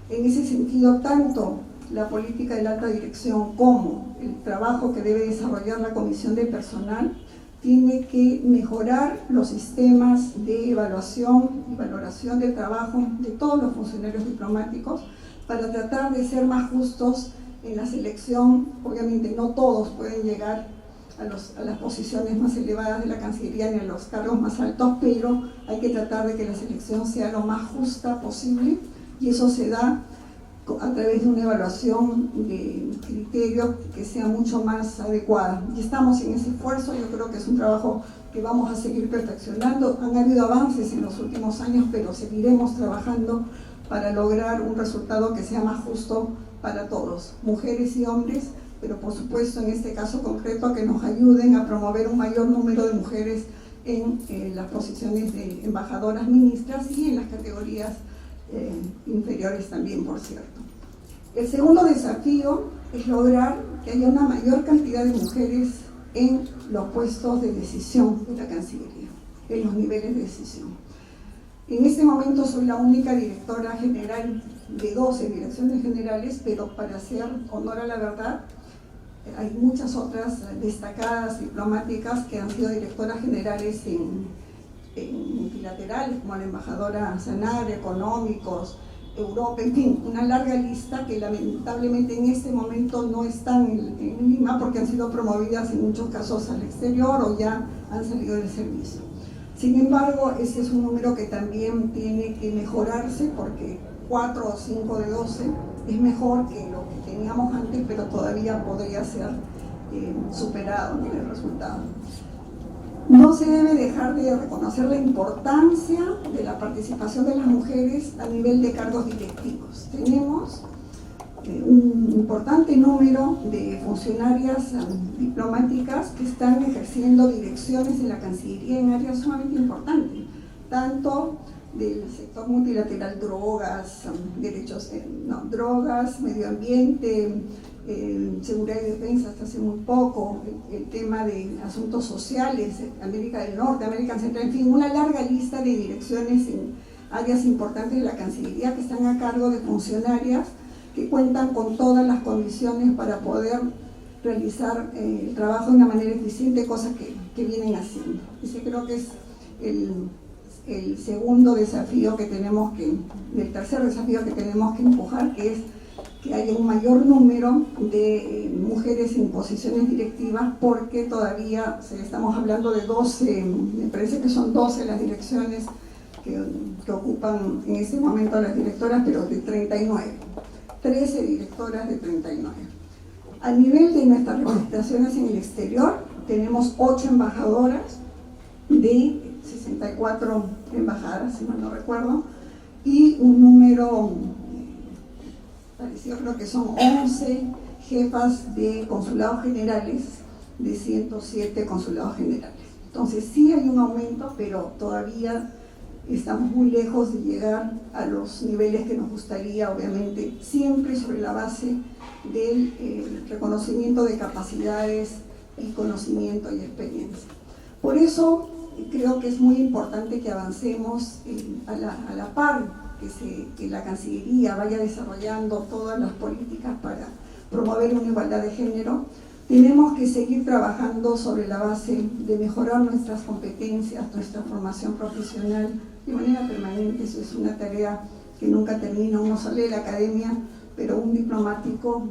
En ese sentido, tanto la política de la alta dirección como el trabajo que debe desarrollar la Comisión de Personal tiene que mejorar los sistemas de evaluación y valoración del trabajo de todos los funcionarios diplomáticos para tratar de ser más justos en la selección. Obviamente no todos pueden llegar a las posiciones más elevadas de la Cancillería ni a los cargos más altos, pero hay que tratar de que la selección sea lo más justa posible, y eso se da a través de una evaluación de criterios que sea mucho más adecuada. Y estamos en ese esfuerzo. Yo creo que es un trabajo que vamos a seguir perfeccionando. Han habido avances en los últimos años, pero seguiremos trabajando para lograr un resultado que sea más justo para todos, mujeres y hombres, pero por supuesto en este caso concreto que nos ayuden a promover un mayor número de mujeres en las posiciones de embajadoras, ministras y en las categorías inferiores también, por cierto. El segundo desafío es lograr que haya una mayor cantidad de mujeres en los puestos de decisión de la Cancillería, en los niveles de decisión. En este momento soy la única directora general de 12 direcciones generales, pero para hacer honor a la verdad, hay muchas otras destacadas diplomáticas que han sido directoras generales en multilaterales, como la embajadora Sanabria, económicos, Europa, en fin, una larga lista que lamentablemente en este momento no están en Lima porque han sido promovidas en muchos casos al exterior o ya han salido del servicio. Sin embargo, ese es un número que también tiene que mejorarse, porque 4 o 5 de 12 es mejor que lo que teníamos antes, pero todavía podría ser superado, ¿no?, el resultado. No se debe dejar de reconocer la importancia de la participación de las mujeres a nivel de cargos directivos. Tenemos un importante número de funcionarias diplomáticas que están ejerciendo direcciones en la Cancillería en áreas sumamente importantes, tanto del sector multilateral, drogas, drogas, medio ambiente, seguridad y defensa hasta hace muy poco, el tema de asuntos sociales, América del Norte, América Central, en fin, una larga lista de direcciones en áreas importantes de la Cancillería que están a cargo de funcionarias que cuentan con todas las condiciones para poder realizar el trabajo de una manera eficiente, cosa que vienen haciendo. Ese creo que es el segundo desafío que tenemos el tercer desafío que tenemos que empujar, que es que haya un mayor número de mujeres en posiciones directivas, porque todavía estamos hablando de 12, me parece que son 12 las direcciones que ocupan en este momento las directoras, pero de 39, 13 directoras de 39. A nivel de nuestras representaciones en el exterior, tenemos 8 embajadoras de 64 embajadas, si mal no recuerdo, y un número parecido, creo que son 11 jefas de consulados generales de 107 consulados generales. Entonces sí hay un aumento, pero todavía estamos muy lejos de llegar a los niveles que nos gustaría, obviamente, siempre sobre la base del reconocimiento de capacidades y conocimiento y experiencia. Por eso creo que es muy importante que avancemos a la par que la Cancillería vaya desarrollando todas las políticas para promover una igualdad de género. Tenemos que seguir trabajando sobre la base de mejorar nuestras competencias, nuestra formación profesional de manera permanente. Eso es una tarea que nunca termina. Uno sale de la academia, pero un diplomático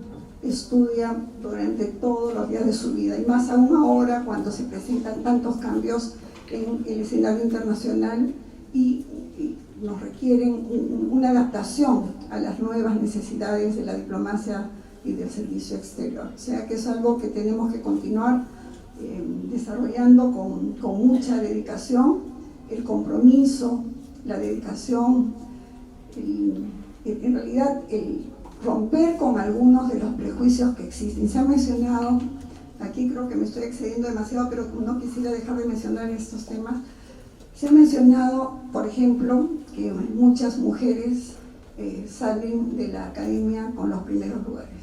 estudia durante todos los días de su vida, y más aún ahora cuando se presentan tantos cambios en el escenario internacional y nos requieren una adaptación a las nuevas necesidades de la diplomacia y del servicio exterior. O sea que es algo que tenemos que continuar desarrollando con mucha dedicación, el compromiso, la dedicación, en realidad el romper con algunos de los prejuicios que existen. Se ha mencionado, aquí creo que me estoy excediendo demasiado, pero no quisiera dejar de mencionar estos temas. Se ha mencionado, por ejemplo, que muchas mujeres salen de la academia con los primeros lugares.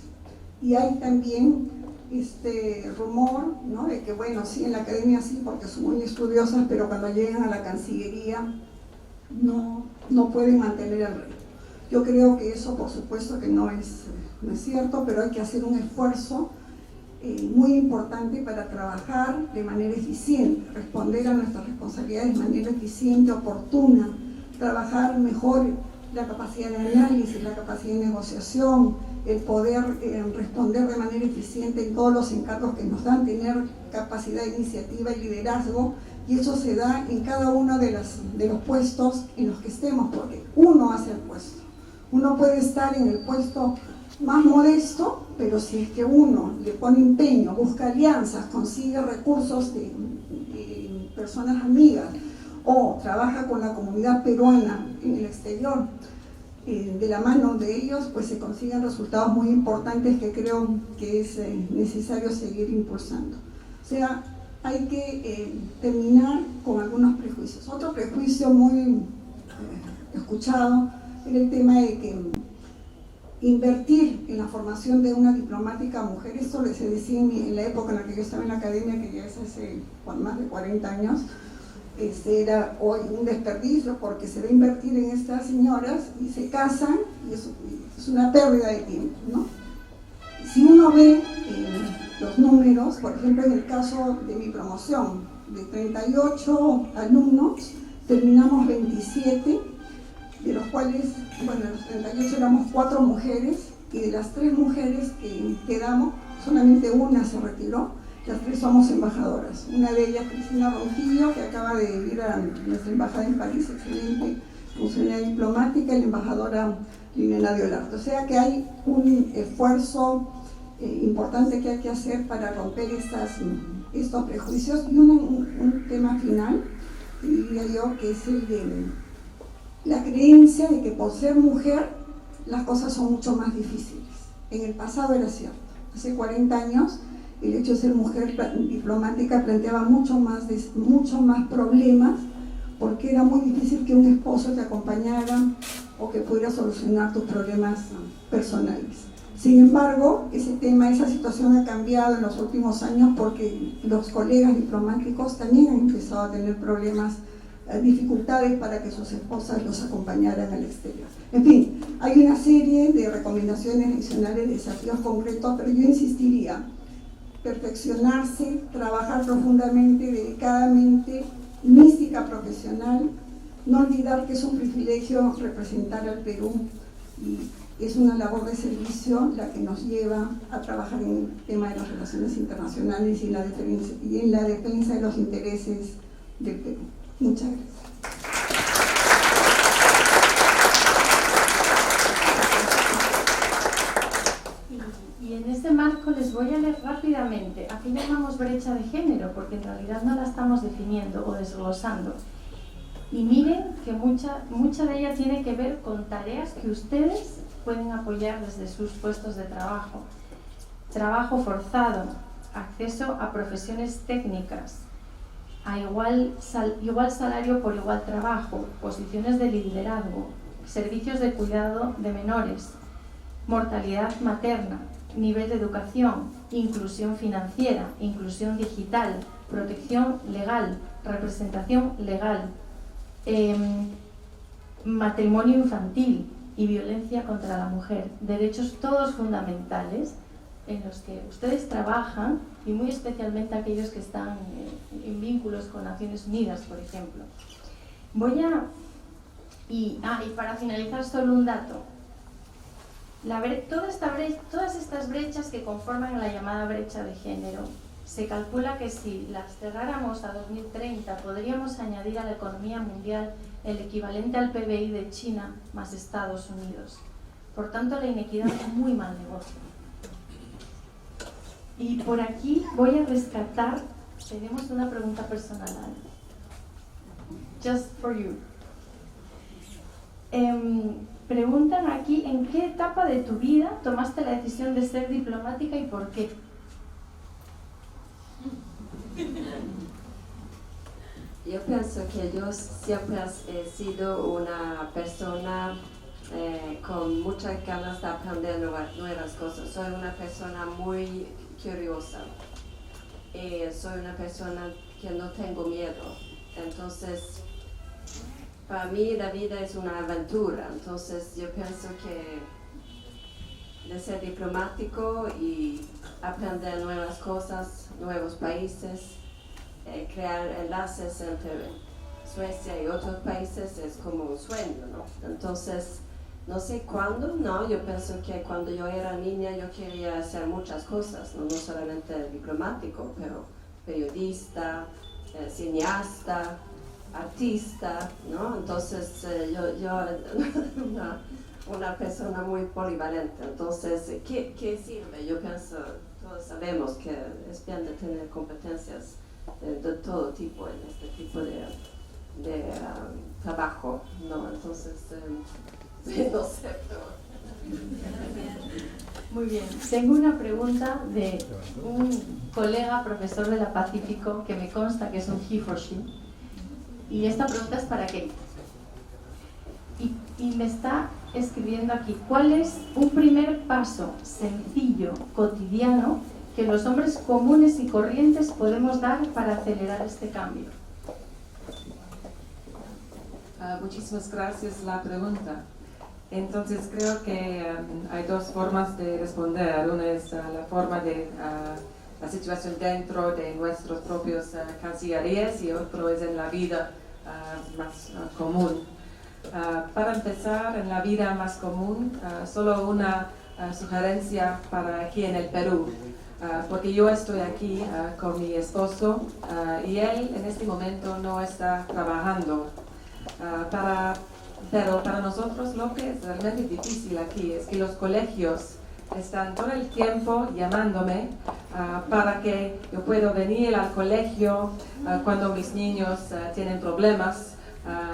Y hay también este rumor, ¿no?, de que, bueno, sí, en la academia sí, porque son muy estudiosas, pero cuando llegan a la Cancillería no pueden mantener el reto. Yo creo que eso, por supuesto, que no es cierto, pero hay que hacer un esfuerzo muy importante para trabajar de manera eficiente, responder a nuestras responsabilidades de manera eficiente, oportuna, trabajar mejor la capacidad de análisis, la capacidad de negociación, el poder responder de manera eficiente en todos los encargos que nos dan, tener capacidad de iniciativa y liderazgo, y eso se da en cada uno de los puestos en los que estemos, porque uno hace el puesto. Uno puede estar en el puesto más modesto, pero si es que uno le pone empeño, busca alianzas, consigue recursos de personas amigas o trabaja con la comunidad peruana en el exterior, de la mano de ellos, pues se consiguen resultados muy importantes que creo que es necesario seguir impulsando. O sea, hay que terminar con algunos prejuicios. Otro prejuicio muy escuchado era el tema de que invertir en la formación de una diplomática mujer, esto se decía en la época en la que yo estaba en la academia, que ya es hace más de 40 años, era hoy un desperdicio porque se va a invertir en estas señoras y se casan y es una pérdida de tiempo, ¿no? Si uno ve los números, por ejemplo en el caso de mi promoción, de 38 alumnos, terminamos 27, de los cuales, bueno, de los 38 éramos 4 mujeres, y de las 3 mujeres que quedamos, solamente una se retiró. Las 3 somos embajadoras. Una de ellas, Cristina Ronquillo, que acaba de ir a nuestra embajada en París, excelente funcionaria diplomática, y la embajadora Liliana de Olarte. O sea que hay un esfuerzo importante que hay que hacer para romper estos prejuicios. Y un tema final, diría yo, que es el de la creencia de que por ser mujer las cosas son mucho más difíciles. En el pasado era cierto. Hace 40 años el hecho de ser mujer diplomática planteaba mucho más problemas, porque era muy difícil que un esposo te acompañara o que pudiera solucionar tus problemas personales. Sin embargo, esa situación ha cambiado en los últimos años, porque los colegas diplomáticos también han empezado a tener problemas, dificultades para que sus esposas los acompañaran al exterior. En fin, hay una serie de recomendaciones adicionales, desafíos concretos, pero yo insistiría: perfeccionarse, trabajar profundamente, dedicadamente, mística profesional, no olvidar que es un privilegio representar al Perú y es una labor de servicio la que nos lleva a trabajar en el tema de las relaciones internacionales y en la defensa de los intereses del Perú. Muchas gracias. Y en este marco les voy a leer rápidamente a qué llamamos brecha de género, porque en realidad no la estamos definiendo o desglosando. Y miren que mucha de ella tiene que ver con tareas que ustedes pueden apoyar desde sus puestos de trabajo. Trabajo forzado, acceso a profesiones técnicas, a igual salario por igual trabajo, posiciones de liderazgo, servicios de cuidado de menores, mortalidad materna, nivel de educación, inclusión financiera, inclusión digital, protección legal, representación legal, matrimonio infantil y violencia contra la mujer. Derechos todos fundamentales en los que ustedes trabajan, y muy especialmente aquellos que están en vínculos con Naciones Unidas, por ejemplo. Y para finalizar, solo un dato. Todas estas brechas que conforman la llamada brecha de género, se calcula que si las cerráramos a 2030 podríamos añadir a la economía mundial el equivalente al PBI de China más Estados Unidos. Por tanto, la inequidad es muy mal negocio. Y por aquí voy a rescatar, tenemos una pregunta personal, just for you. Preguntan aquí, ¿en qué etapa de tu vida tomaste la decisión de ser diplomática y por qué? Yo pienso que yo siempre he sido una persona con muchas ganas de aprender nuevas cosas. Soy una persona muy curiosa. Soy una persona que no tengo miedo. Entonces, para mí la vida es una aventura. Entonces yo pienso que de ser diplomático y aprender nuevas cosas, nuevos países, crear enlaces entre Suecia y otros países es como un sueño, ¿no? Entonces, no sé cuándo, no, yo pienso que cuando yo era niña yo quería hacer muchas cosas, no solamente diplomático, pero periodista, cineasta, artista, ¿no? Entonces yo una persona muy polivalente. Entonces, ¿qué sirve? Yo pienso, todos sabemos que es bien de tener competencias de todo tipo en este tipo de trabajo, ¿no? Entonces, sí, no sé, pero... Muy bien. Tengo una pregunta de un colega profesor de la Pacífico que me consta que es un he for she. Y esta pregunta es para Kate. Y me está escribiendo aquí, ¿cuál es un primer paso sencillo, cotidiano, que los hombres comunes y corrientes podemos dar para acelerar este cambio? Muchísimas gracias la pregunta. Entonces creo que hay dos formas de responder. Una es la forma de la situación dentro de nuestros propios cancillerías y otro es en la vida más común. Para empezar, en la vida más común, solo una sugerencia para aquí en el Perú, porque yo estoy aquí con mi esposo y él en este momento no está trabajando. Pero para nosotros lo que es realmente difícil aquí es que los colegios están todo el tiempo llamándome para que yo pueda venir al colegio cuando mis niños tienen problemas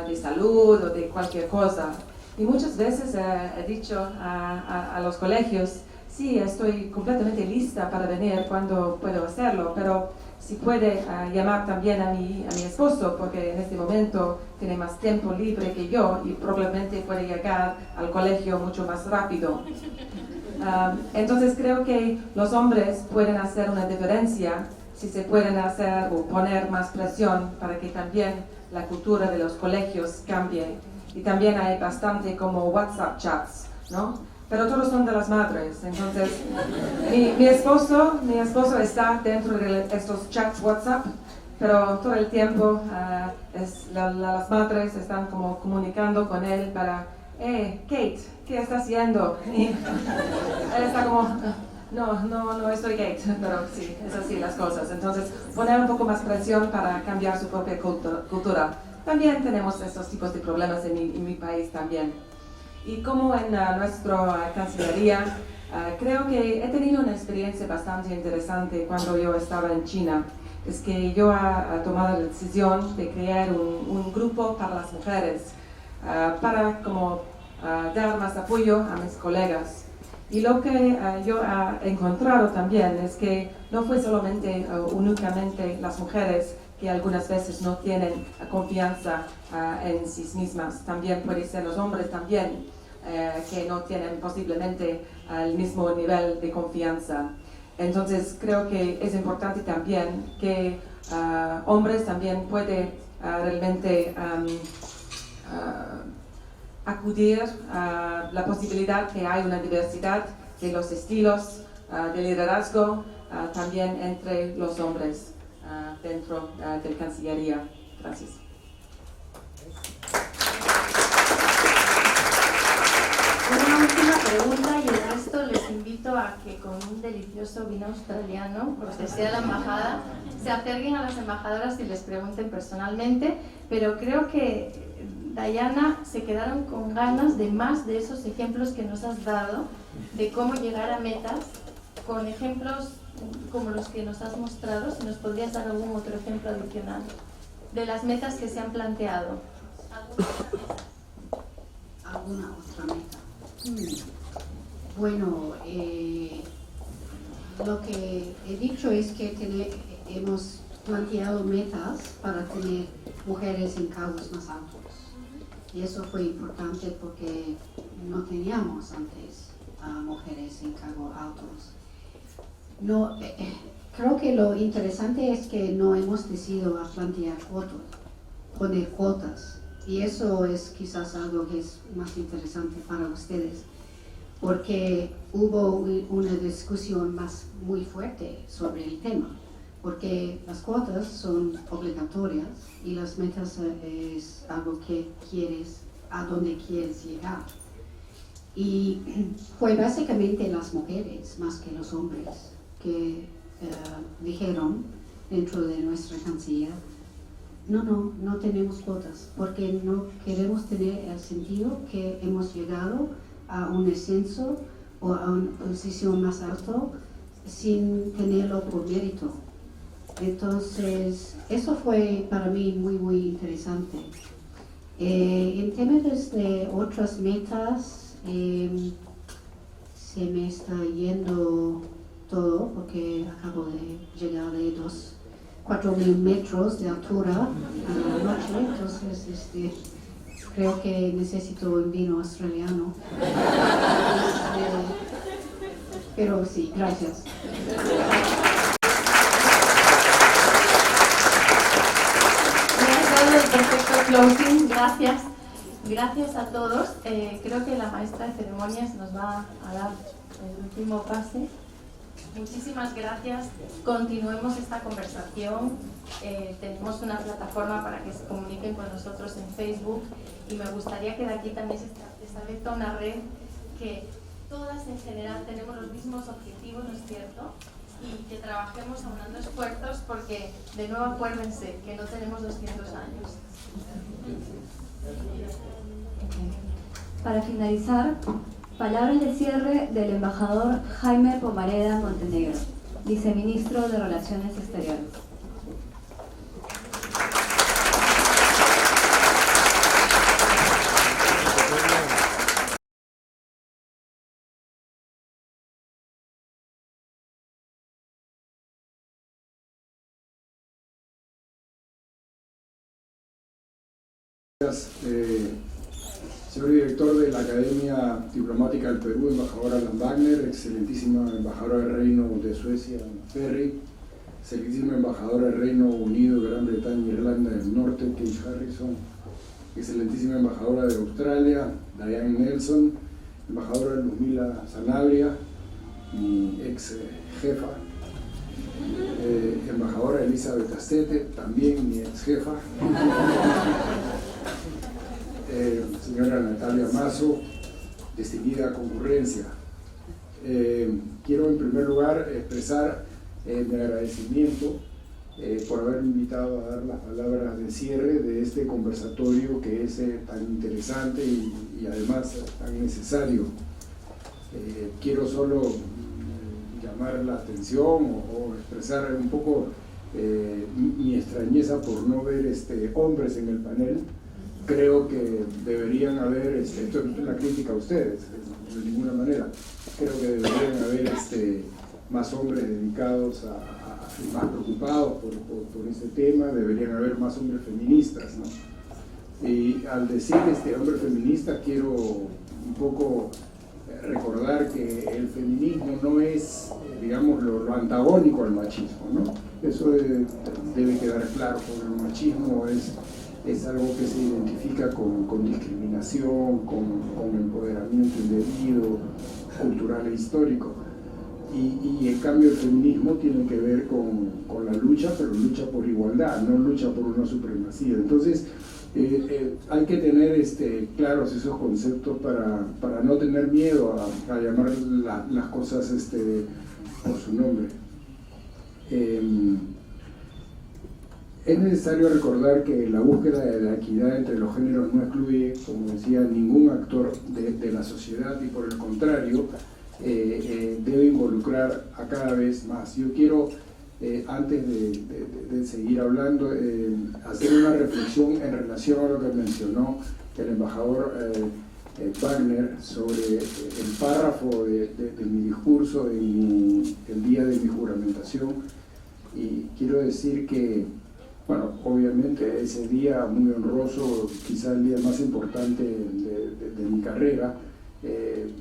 de salud o de cualquier cosa. Y muchas veces he dicho a los colegios, sí, estoy completamente lista para venir cuando puedo hacerlo, pero si puede llamar también a mi esposo, porque en este momento tiene más tiempo libre que yo y probablemente puede llegar al colegio mucho más rápido. Entonces creo que los hombres pueden hacer una diferencia si se pueden hacer o poner más presión para que también la cultura de los colegios cambie. Y también hay bastante como WhatsApp chats, ¿no? Pero todos son de las madres. Entonces, mi esposo está dentro de estos chats WhatsApp, pero todo el tiempo las madres están como comunicando con él para, Kate, ¿qué estás haciendo? Y él está como, no estoy Kate, pero sí, es así las cosas. Entonces, poner un poco más presión para cambiar su propia cultura. También tenemos estos tipos de problemas en mi país también. Y como en nuestra cancillería, creo que he tenido una experiencia bastante interesante cuando yo estaba en China. Es que yo he tomado la decisión de crear un grupo para las mujeres, para como dar más apoyo a mis colegas. Y lo que yo he encontrado también es que no fue solamente únicamente las mujeres que algunas veces no tienen confianza en sí mismas. También puede ser los hombres también, que no tienen posiblemente el mismo nivel de confianza. Entonces creo que es importante también que hombres también pueden realmente acudir a la posibilidad que hay una diversidad de los estilos de liderazgo también entre los hombres dentro de la Cancillería. Gracias. Una última pregunta y el resto les invito a que con un delicioso vino australiano, cortesía de la embajada, se acerquen a las embajadoras y les pregunten personalmente, pero creo que Diana se quedaron con ganas de más de esos ejemplos que nos has dado, de cómo llegar a metas, con ejemplos como los que nos has mostrado. Si nos podrías dar algún otro ejemplo adicional de las metas que se han planteado. ¿Alguna otra meta? Bueno, lo que he dicho es que hemos planteado metas para tener mujeres en cargos más altos. Y eso fue importante porque no teníamos antes mujeres en cargos altos. No, creo que lo interesante es que no hemos decidido a plantear poner cuotas. Y eso es quizás algo que es más interesante para ustedes. porque hubo una discusión muy fuerte sobre el tema, porque las cuotas son obligatorias y las metas es algo que a donde quieres llegar. Y fue básicamente las mujeres más que los hombres que dijeron dentro de nuestra canciller, no tenemos cuotas, porque no queremos tener el sentido que hemos llegado a un ascenso o a una posición más alta sin tenerlo por mérito. Entonces, eso fue para mí muy interesante. En términos de otras metas, se me está yendo todo porque acabo de llegar de 4.000 metros de altura a la noche, entonces creo que necesito un vino australiano. Pero sí, gracias. El perfecto closing, gracias. Gracias a todos. Creo que la maestra de ceremonias nos va a dar el último pase. Muchísimas gracias. Continuemos esta conversación. Tenemos una plataforma para que se comuniquen con nosotros en Facebook y me gustaría que de aquí también se establezca una red que todas en general tenemos los mismos objetivos, ¿no es cierto? Y que trabajemos aunando esfuerzos porque, de nuevo, acuérdense que no tenemos 200 años. Para finalizar, palabras de cierre del embajador Jaime Pomareda Montenegro, viceministro de Relaciones Exteriores. Señor director de la Academia Diplomática del Perú, embajadora Alan Wagner, excelentísima embajadora del Reino de Suecia, Ferry, excelentísima embajadora del Reino Unido, Gran Bretaña e Irlanda del Norte, Kate Harrison, excelentísima embajadora de Australia, Diane Nelson, embajadora Luzmila Sanabria, mi ex jefa, embajadora Elizabeth Astete, también mi ex jefa, señora Natalia Mazo, distinguida concurrencia. Quiero en primer lugar expresar mi agradecimiento por haberme invitado a dar las palabras de cierre de este conversatorio que es tan interesante y además tan necesario. Quiero solo llamar la atención o expresar un poco mi extrañeza por no ver hombres en el panel. Creo que deberían haber, esto no es una crítica a ustedes, de ninguna manera, creo que deberían haber más hombres dedicados más preocupados por este tema, deberían haber más hombres feministas, ¿no? Y al decir hombre feminista quiero un poco recordar que el feminismo no es, digamos, lo antagónico al machismo, ¿no? Eso debe quedar claro, porque el machismo es algo que se identifica con discriminación, con empoderamiento indebido, cultural e histórico. Y en cambio el feminismo tiene que ver con la lucha, pero lucha por igualdad, no lucha por una supremacía. Entonces hay que tener claros esos conceptos para no tener miedo a llamar las cosas por su nombre. Es necesario recordar que la búsqueda de la equidad entre los géneros no excluye, como decía, ningún actor de la sociedad y por el contrario debe involucrar a cada vez más. Yo quiero, antes de seguir hablando, hacer una reflexión en relación a lo que mencionó el embajador Wagner sobre el párrafo de mi discurso el día de mi juramentación. Y quiero decir que, bueno, obviamente ese día muy honroso, quizá el día más importante de mi carrera,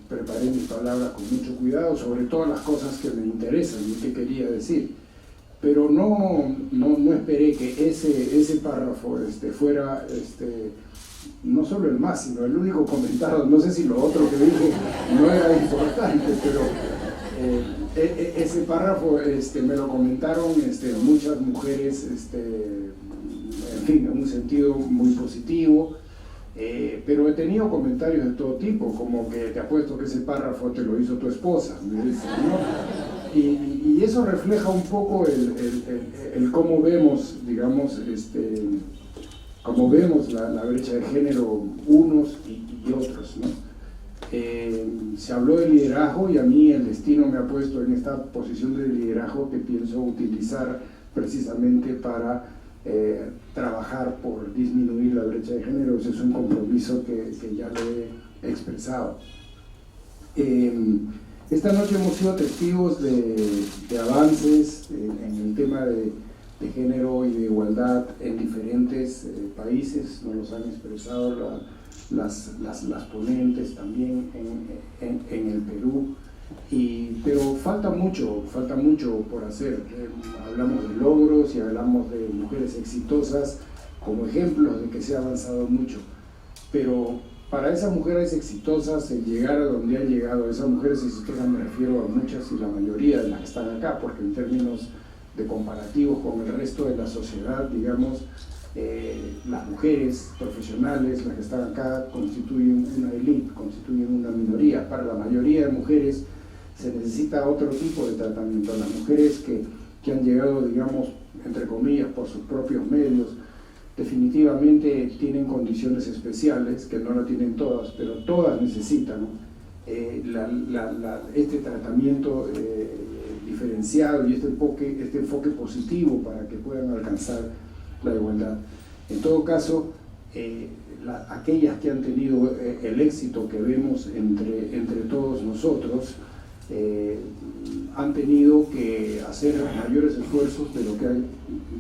preparé mis palabras con mucho cuidado sobre todas las cosas que me interesan y que quería decir. pero no esperé que ese párrafo fuera no solo el más, sino el único comentario. No sé si lo otro que dije no era importante, pero ese párrafo me lo comentaron muchas mujeres, en fin, en un sentido muy positivo, pero he tenido comentarios de todo tipo, como que te apuesto que ese párrafo te lo hizo tu esposa, me dicen, ¿no? Y eso refleja un poco el cómo vemos, digamos, cómo vemos la brecha de género unos y otros, ¿no? Se habló de liderazgo y a mí el destino me ha puesto en esta posición de liderazgo que pienso utilizar precisamente para trabajar por disminuir la brecha de género. Ese es un compromiso que ya lo he expresado. Esta noche hemos sido testigos de avances en el tema de género y de igualdad en diferentes países. Nos los han expresado las ponentes también en el Perú, pero falta mucho por hacer. Hablamos de logros y hablamos de mujeres exitosas como ejemplos de que se ha avanzado mucho, pero para esas mujeres exitosas, el llegar a donde han llegado, esas mujeres exitosas me refiero a muchas y la mayoría de las que están acá, porque en términos de comparativos con el resto de la sociedad, digamos, las mujeres profesionales, las que están acá, constituyen una élite, constituyen una minoría. Para la mayoría de mujeres se necesita otro tipo de tratamiento. Las mujeres que han llegado, digamos, entre comillas, por sus propios medios, definitivamente tienen condiciones especiales, que no la tienen todas, pero todas necesitan este tratamiento diferenciado y este enfoque positivo para que puedan alcanzar la igualdad. En todo caso, aquellas que han tenido el éxito que vemos entre todos nosotros, han tenido que hacer mayores esfuerzos de lo que han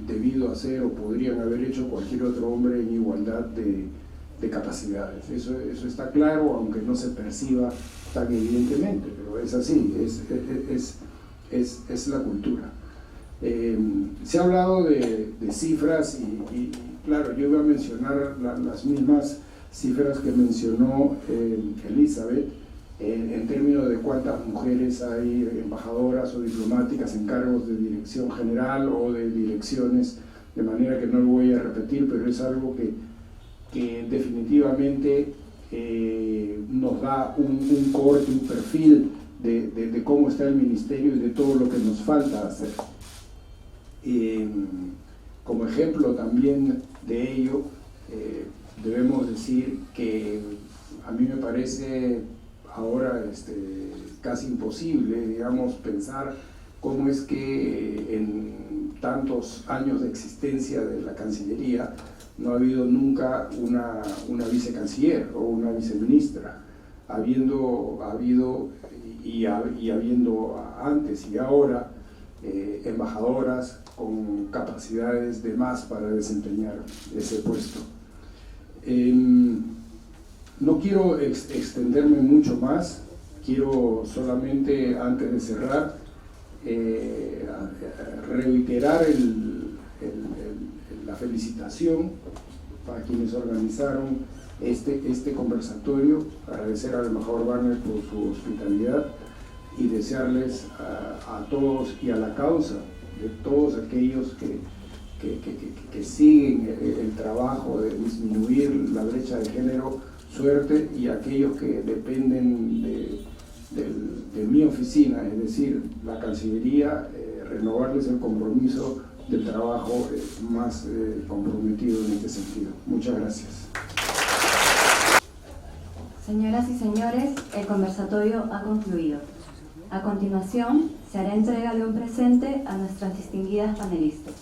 debido hacer o podrían haber hecho cualquier otro hombre en igualdad de capacidades. Eso está claro, aunque no se perciba tan evidentemente, pero es así, es la cultura. Se ha hablado de cifras y claro, yo iba a mencionar las mismas cifras que mencionó Elizabeth, en términos de cuántas mujeres hay embajadoras o diplomáticas en cargos de dirección general o de direcciones, de manera que no lo voy a repetir, pero es algo que definitivamente nos da un corte, un perfil de cómo está el ministerio y de todo lo que nos falta hacer. Como ejemplo también de ello, debemos decir que a mí me parece ahora casi imposible, digamos, pensar cómo es que en tantos años de existencia de la Cancillería no ha habido nunca una vicecanciller o una viceministra, habiendo antes y ahora embajadoras con capacidades de más para desempeñar ese puesto. No quiero extenderme mucho más, quiero solamente, antes de cerrar, reiterar la felicitación para quienes organizaron este conversatorio, agradecer al embajador Wagner por su hospitalidad y desearles a todos y a la causa de todos aquellos que siguen el trabajo de disminuir la brecha de género, suerte, y aquellos que dependen de mi oficina, es decir, la Cancillería, renovarles el compromiso del trabajo más comprometido en este sentido. Muchas gracias. Señoras y señores, el conversatorio ha concluido. A continuación, se hará entrega de un presente a nuestras distinguidas panelistas.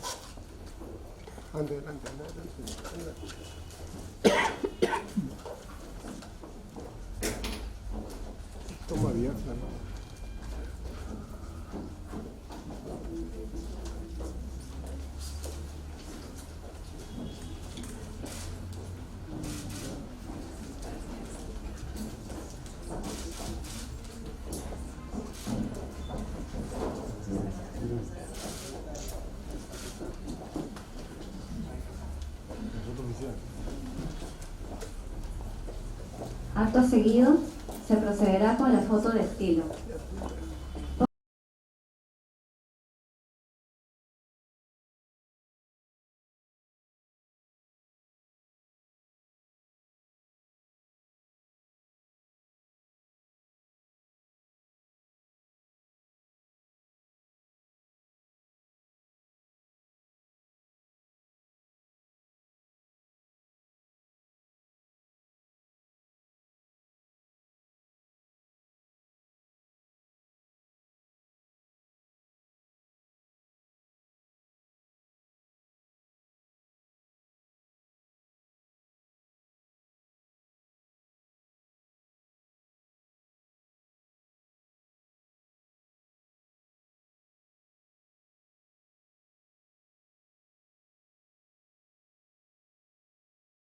Toma abierta, ¿no? Acto seguido, se procederá con la foto de estilo.